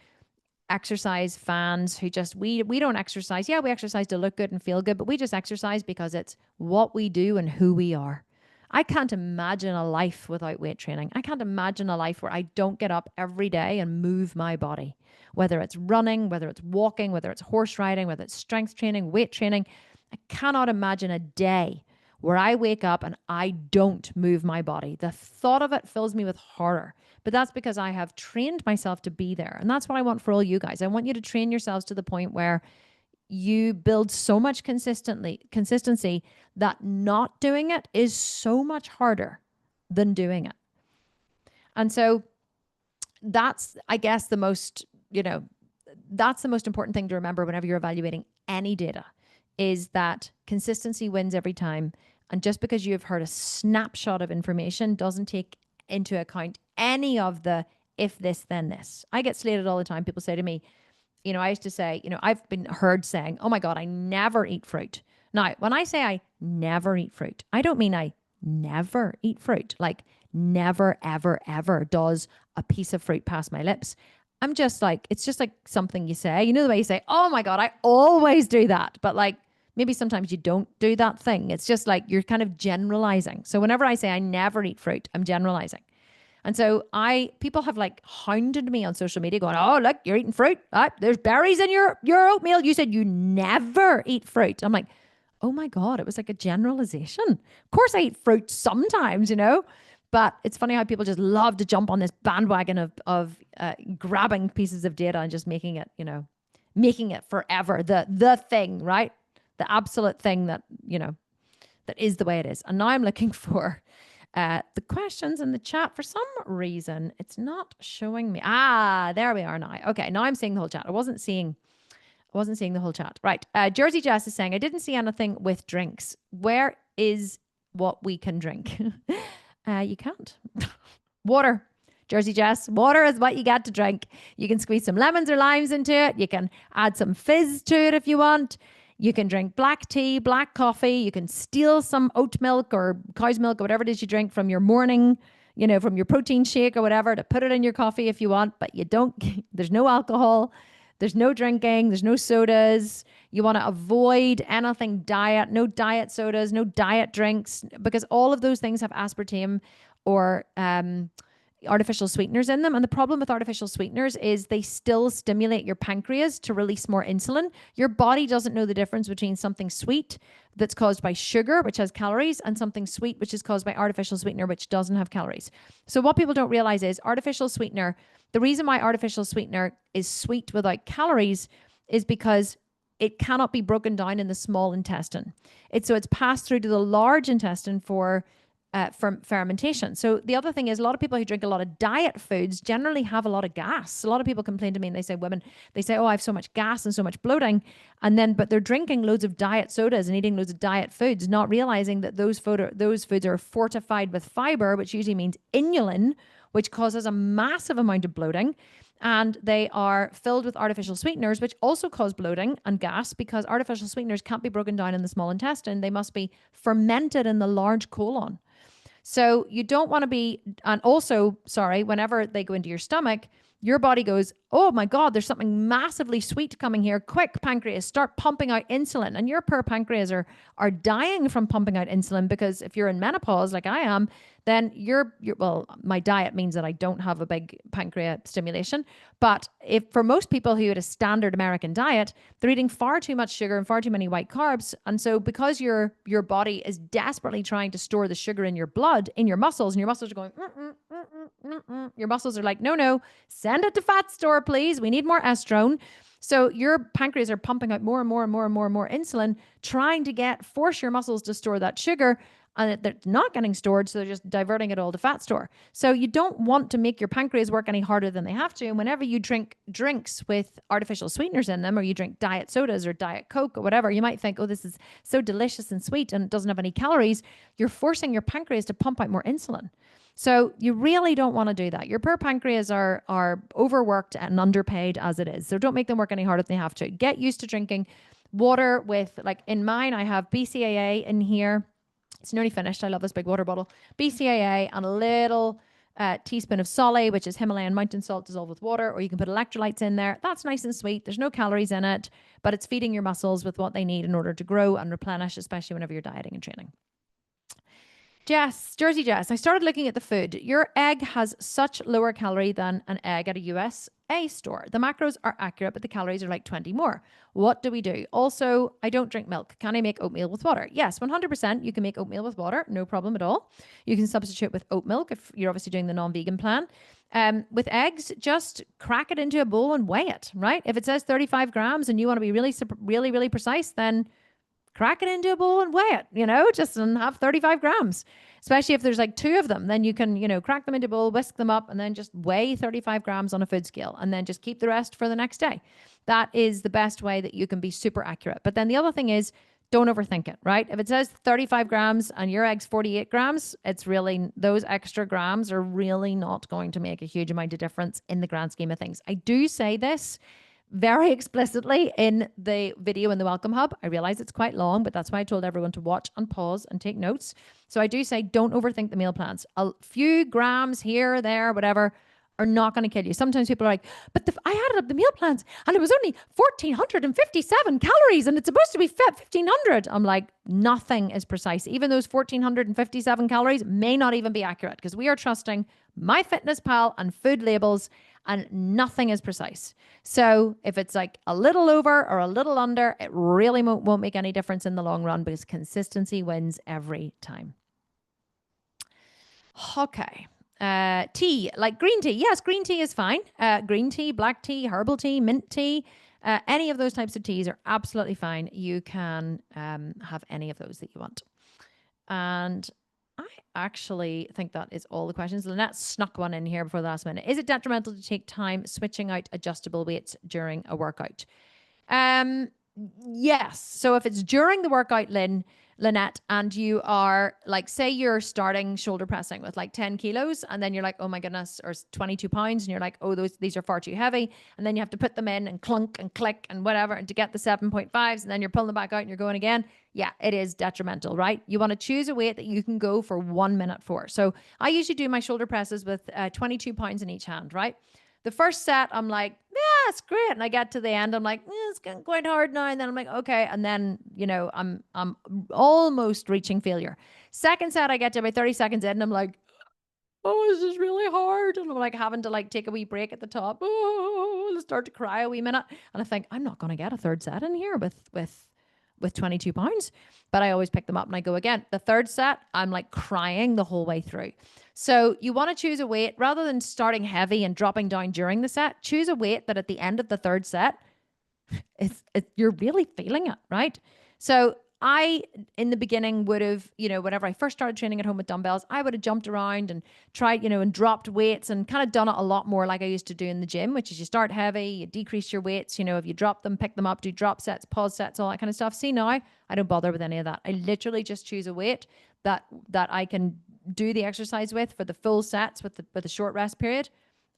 exercise fans who just, we don't exercise. Yeah, we exercise to look good and feel good, but we just exercise because it's what we do and who we are. I can't imagine a life without weight training. I can't imagine a life where I don't get up every day and move my body, whether it's running, whether it's walking, whether it's horse riding, whether it's strength training, weight training. I cannot imagine a day where I wake up and I don't move my body. The thought of it fills me with horror. But that's because I have trained myself to be there. And that's what I want for all you guys. I want you to train yourselves to the point where you build so much consistency that not doing it is so much harder than doing it. And so that's, I guess, that's the most important thing to remember whenever you're evaluating any data, is that consistency wins every time. And just because you've heard a snapshot of information doesn't take into account any of the if this, then this. I get slated all the time. People say to me, I used to say, I've been heard saying, oh my God, I never eat fruit. Now, when I say I never eat fruit, I don't mean I never eat fruit. Like never, ever, ever does a piece of fruit pass my lips. I'm just like, it's just like something you say, the way you say, oh my God, I always do that. But like, maybe sometimes you don't do that thing. It's just like, you're kind of generalizing. So whenever I say I never eat fruit, I'm generalizing. And so people have like hounded me on social media going, oh, look, you're eating fruit. There's berries in your oatmeal. You said you never eat fruit. I'm like, oh my God, it was like a generalization. Of course I eat fruit sometimes, but it's funny how people just love to jump on this bandwagon of grabbing pieces of data and just making it forever. The thing, right? The absolute thing that is the way it is. And now I'm looking for the questions in the chat. For some reason, it's not showing me. There we are now. Okay, now I'm seeing the whole chat. I wasn't seeing the whole chat. Right. Jersey Jess is saying, I didn't see anything with drinks. Where is what we can drink? You can't. Water. Jersey Jess, water is what you get to drink. You can squeeze some lemons or limes into it. You can add some fizz to it if you want. You can drink black tea, black coffee. You can steal some oat milk or cow's milk or whatever it is you drink from your morning, from your protein shake or whatever, to put it in your coffee if you want, but you don't, there's no alcohol. There's no drinking, there's no sodas. You want to avoid anything diet, no diet sodas, no diet drinks, because all of those things have aspartame or artificial sweeteners in them. And the problem with artificial sweeteners is they still stimulate your pancreas to release more insulin. Your body doesn't know the difference between something sweet that's caused by sugar, which has calories, and something sweet, which is caused by artificial sweetener, which doesn't have calories. So what people don't realize is artificial sweetener, the reason why artificial sweetener is sweet without calories is because it cannot be broken down in the small intestine. It's passed through to the large intestine for fermentation. So the other thing is a lot of people who drink a lot of diet foods generally have a lot of gas. A lot of people complain to me and they say, oh, I have so much gas and so much bloating. But they're drinking loads of diet sodas and eating loads of diet foods, not realizing that those foods are fortified with fiber, which usually means inulin, which causes a massive amount of bloating. And they are filled with artificial sweeteners, which also cause bloating and gas, because artificial sweeteners can't be broken down in the small intestine. They must be fermented in the large colon. So you don't want to be, and also, whenever they go into your stomach, your body goes, oh my God, there's something massively sweet coming here. Quick, pancreas, start pumping out insulin. And your poor pancreas are dying from pumping out insulin, because if you're in menopause, like I am, then my diet means that I don't have a big pancreas stimulation. But if for most people who had a standard American diet, they're eating far too much sugar and far too many white carbs. And so because your body is desperately trying to store the sugar in your blood, in your muscles, and your muscles are going, your muscles are like, no, send it to fat store, please. We need more estrone. So your pancreas are pumping out more and more and more and more and more insulin, trying to force your muscles to store that sugar. And they're not getting stored, so they're just diverting it all to fat store. So you don't want to make your pancreas work any harder than they have to. And whenever you drink drinks with artificial sweeteners in them, or you drink diet sodas or diet Coke or whatever, you might think, oh, this is so delicious and sweet and it doesn't have any calories. You're forcing your pancreas to pump out more insulin. So you really don't want to do that. Your poor pancreas are overworked and underpaid as it is. So don't make them work any harder than they have to. Get used to drinking water with, like in mine, I have BCAA in here. It's nearly finished. I love this big water bottle. BCAA and a little teaspoon of sole, which is Himalayan mountain salt dissolved with water, or you can put electrolytes in there. That's nice and sweet. There's no calories in it, but it's feeding your muscles with what they need in order to grow and replenish, especially whenever you're dieting and training. Jersey Jess, I started looking at the food. Your egg has such lower calorie than an egg at a USA store. The macros are accurate, but the calories are like 20 more. What do we do? Also, I don't drink milk. Can I make oatmeal with water? Yes, 100%. You can make oatmeal with water. No problem at all. You can substitute with oat milk if you're obviously doing the non-vegan plan. With eggs, just crack it into a bowl and weigh it, right? If it says 35 grams and you want to be really precise, then crack it into a bowl and weigh it, just and have 35 grams, especially if there's like two of them. Then you can, crack them into a bowl, whisk them up, and then just weigh 35 grams on a food scale, and then just keep the rest for the next day. That is the best way that you can be super accurate. But then the other thing is, don't overthink it, right? If it says 35 grams and your egg's 48 grams, it's really, those extra grams are really not going to make a huge amount of difference in the grand scheme of things. I do say this very explicitly in the video in the Welcome Hub. I realize it's quite long, but that's why I told everyone to watch and pause and take notes. So I do say, don't overthink the meal plans. A few grams here, there, whatever, are not going to kill you. Sometimes people are like, but I added up the meal plans and it was only 1,457 calories and it's supposed to be 1,500. I'm like, nothing is precise. Even those 1,457 calories may not even be accurate, because we are trusting MyFitnessPal and food labels, and nothing is precise. So if it's like a little over or a little under, it really won't make any difference in the long run, because consistency wins every time. Okay. Tea, like green tea. Yes, green tea is fine. Green tea, black tea, herbal tea, mint tea, any of those types of teas are absolutely fine. You can have any of those that you want. And I actually think that is all the questions. Lynette snuck one in here before the last minute. Is it detrimental to take time switching out adjustable weights during a workout? Yes. So if it's during the workout, Lynette, and you are like, say you're starting shoulder pressing with like 10 kilos, and then you're like, oh my goodness, or 22 pounds, and you're like, oh, these are far too heavy. And then you have to put them in and clunk and click and whatever, and to get the 7.5s, and then you're pulling them back out and you're going again. Yeah, it is detrimental, right? You want to choose a weight that you can go for 1 minute for. So I usually do my shoulder presses with 22 pounds in each hand, right? The first set, I'm like, yes, great. And I get to the end, I'm like, it's getting quite hard now. And then I'm like, okay. And then, I'm almost reaching failure. Second set, I get to about 30 seconds in and I'm like, oh, this is really hard. And I'm like having to like take a wee break at the top. Oh, I'll start to cry a wee minute. And I think I'm not going to get a third set in here with 22 pounds, but I always pick them up and I go again. The third set, I'm like crying the whole way through. So you want to choose a weight rather than starting heavy and dropping down during the set. Choose a weight that at the end of the third set, you're really feeling it, right? So I, in the beginning, would have, whenever I first started training at home with dumbbells, I would have jumped around and tried, and dropped weights and kind of done it a lot more like I used to do in the gym, which is you start heavy, you decrease your weights, if you drop them, pick them up, do drop sets, pause sets, all that kind of stuff. See, now I don't bother with any of that. I literally just choose a weight that I can do the exercise with for the full sets with the short rest period.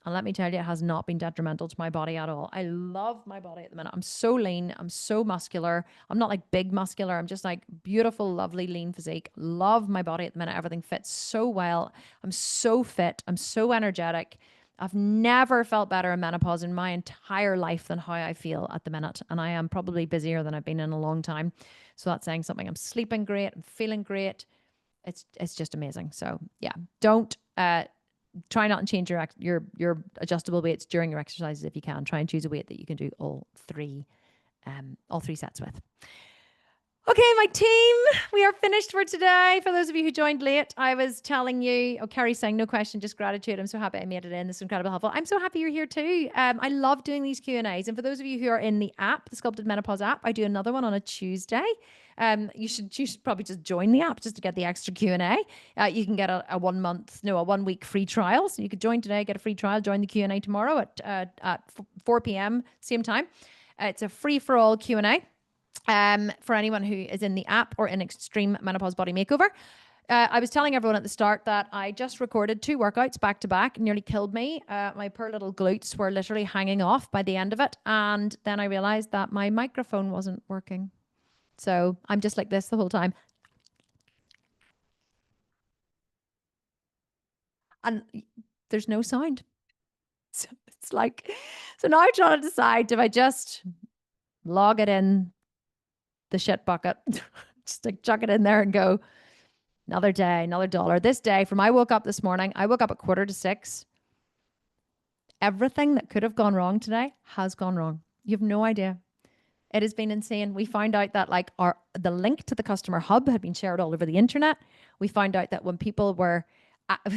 And let me tell you, it has not been detrimental to my body at all. I love my body at the minute. I'm so lean. I'm so muscular. I'm not like big muscular. I'm just like beautiful, lovely, lean physique. Love my body at the minute. Everything fits so well. I'm so fit. I'm so energetic. I've never felt better in menopause in my entire life than how I feel at the minute. And I am probably busier than I've been in a long time. So that's saying something. I'm sleeping great. I'm feeling great. It's just amazing. So yeah, don't try not to change your adjustable weights during your exercises if you can. Try and choose a weight that you can do all three sets with. Okay, my team, we are finished for today. For those of you who joined late, I was telling you, Kerry's saying, no question, just gratitude. I'm so happy I made it in. This is incredibly helpful. I'm so happy you're here too. I love doing these Q&As. And for those of you who are in the app, the Sculpted Menopause app, I do another one on a Tuesday. You should probably just join the app just to get the extra Q&A. You can get a 1 week free trial. So you could join today, get a free trial, join the Q&A tomorrow at 4 p.m. same time. It's a free for all Q&A. For anyone who is in the app or in Extreme Menopause Body Makeover. I was telling everyone at the start that I just recorded 2 workouts back to back, nearly killed me. My poor little glutes were literally hanging off by the end of it. And then I realized that my microphone wasn't working. So I'm just like this the whole time. And there's no sound. So it's like, so now I'm trying to decide, do I just log it in the shit bucket, just like chuck it in there and go, another day, another dollar. This day, from I woke up this morning, I woke up at 5:45. Everything that could have gone wrong today has gone wrong. You have no idea. It has been insane. We found out that like the link to the customer hub had been shared all over the internet. We found out that when people were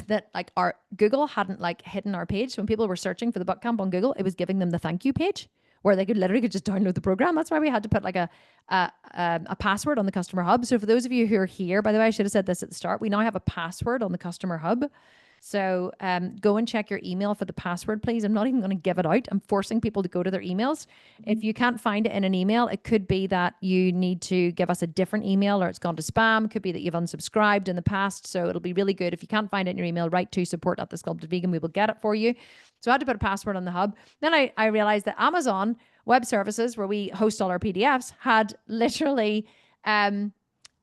that like our Google hadn't like hidden our page. So when people were searching for the ButtCamp on Google, it was giving them the thank you page where they could literally just download the program. That's why we had to put like a password on the customer hub. So for those of you who are here, by the way, I should have said this at the start. We now have a password on the customer hub. So go and check your email for the password, please. I'm not even going to give it out. I'm forcing people to go to their emails. If you can't find it in an email, it could be that you need to give us a different email or it's gone to spam. It could be that you've unsubscribed in the past. So it'll be really good. If you can't find it in your email, write to support@thesculptedvegan. We will get it for you. So I had to put a password on the hub. Then I realized that Amazon Web Services, where we host all our PDFs, had literally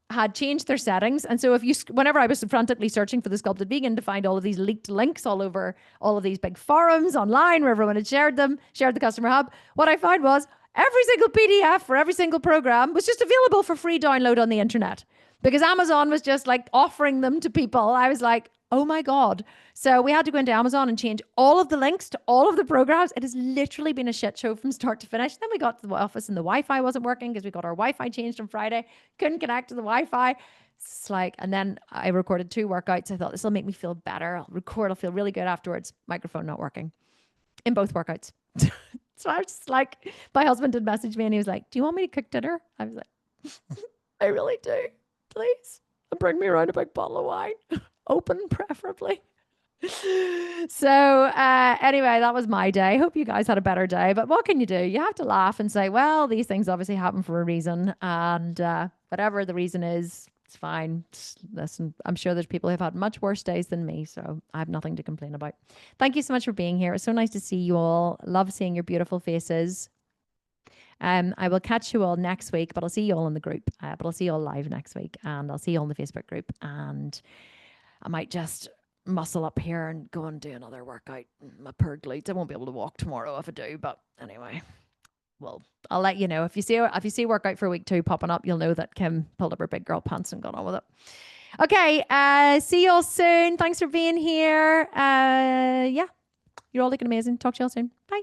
had changed their settings. And so whenever I was frantically searching for the Sculpted Vegan to find all of these leaked links all over all of these big forums online where everyone had shared the customer hub, what I found was every single PDF for every single program was just available for free download on the internet because Amazon was just like offering them to people. I was like, oh my God. So we had to go into Amazon and change all of the links to all of the programs. It has literally been a shit show from start to finish. Then we got to the office and the Wi-Fi wasn't working because we got our Wi-Fi changed on Friday. Couldn't connect to the Wi-Fi. It's like, and then I recorded 2 workouts. I thought this will make me feel better. I'll feel really good afterwards. Microphone not working in both workouts. So I was just like, my husband did message me and he was like, do you want me to cook dinner? I was like, I really do. Please. And bring me around a big bottle of wine. Open, preferably. So anyway, that was my day. Hope you guys had a better day. But what can you do? You have to laugh and say, well, these things obviously happen for a reason. And whatever the reason is, it's fine. Listen, I'm sure there's people who've had much worse days than me. So I have nothing to complain about. Thank you so much for being here. It's so nice to see you all. Love seeing your beautiful faces. I will catch you all next week, but I'll see you all in the group. But I'll see you all live next week. And I'll see you all in the Facebook group. And I might just muscle up here and go and do another workout. My poor glutes. I won't be able to walk tomorrow if I do, but anyway. Well, I'll let you know. If you see workout for week 2 popping up, you'll know that Kim pulled up her big girl pants and got on with it. Okay, see you all soon. Thanks for being here. Yeah, you're all looking amazing. Talk to you all soon. Bye.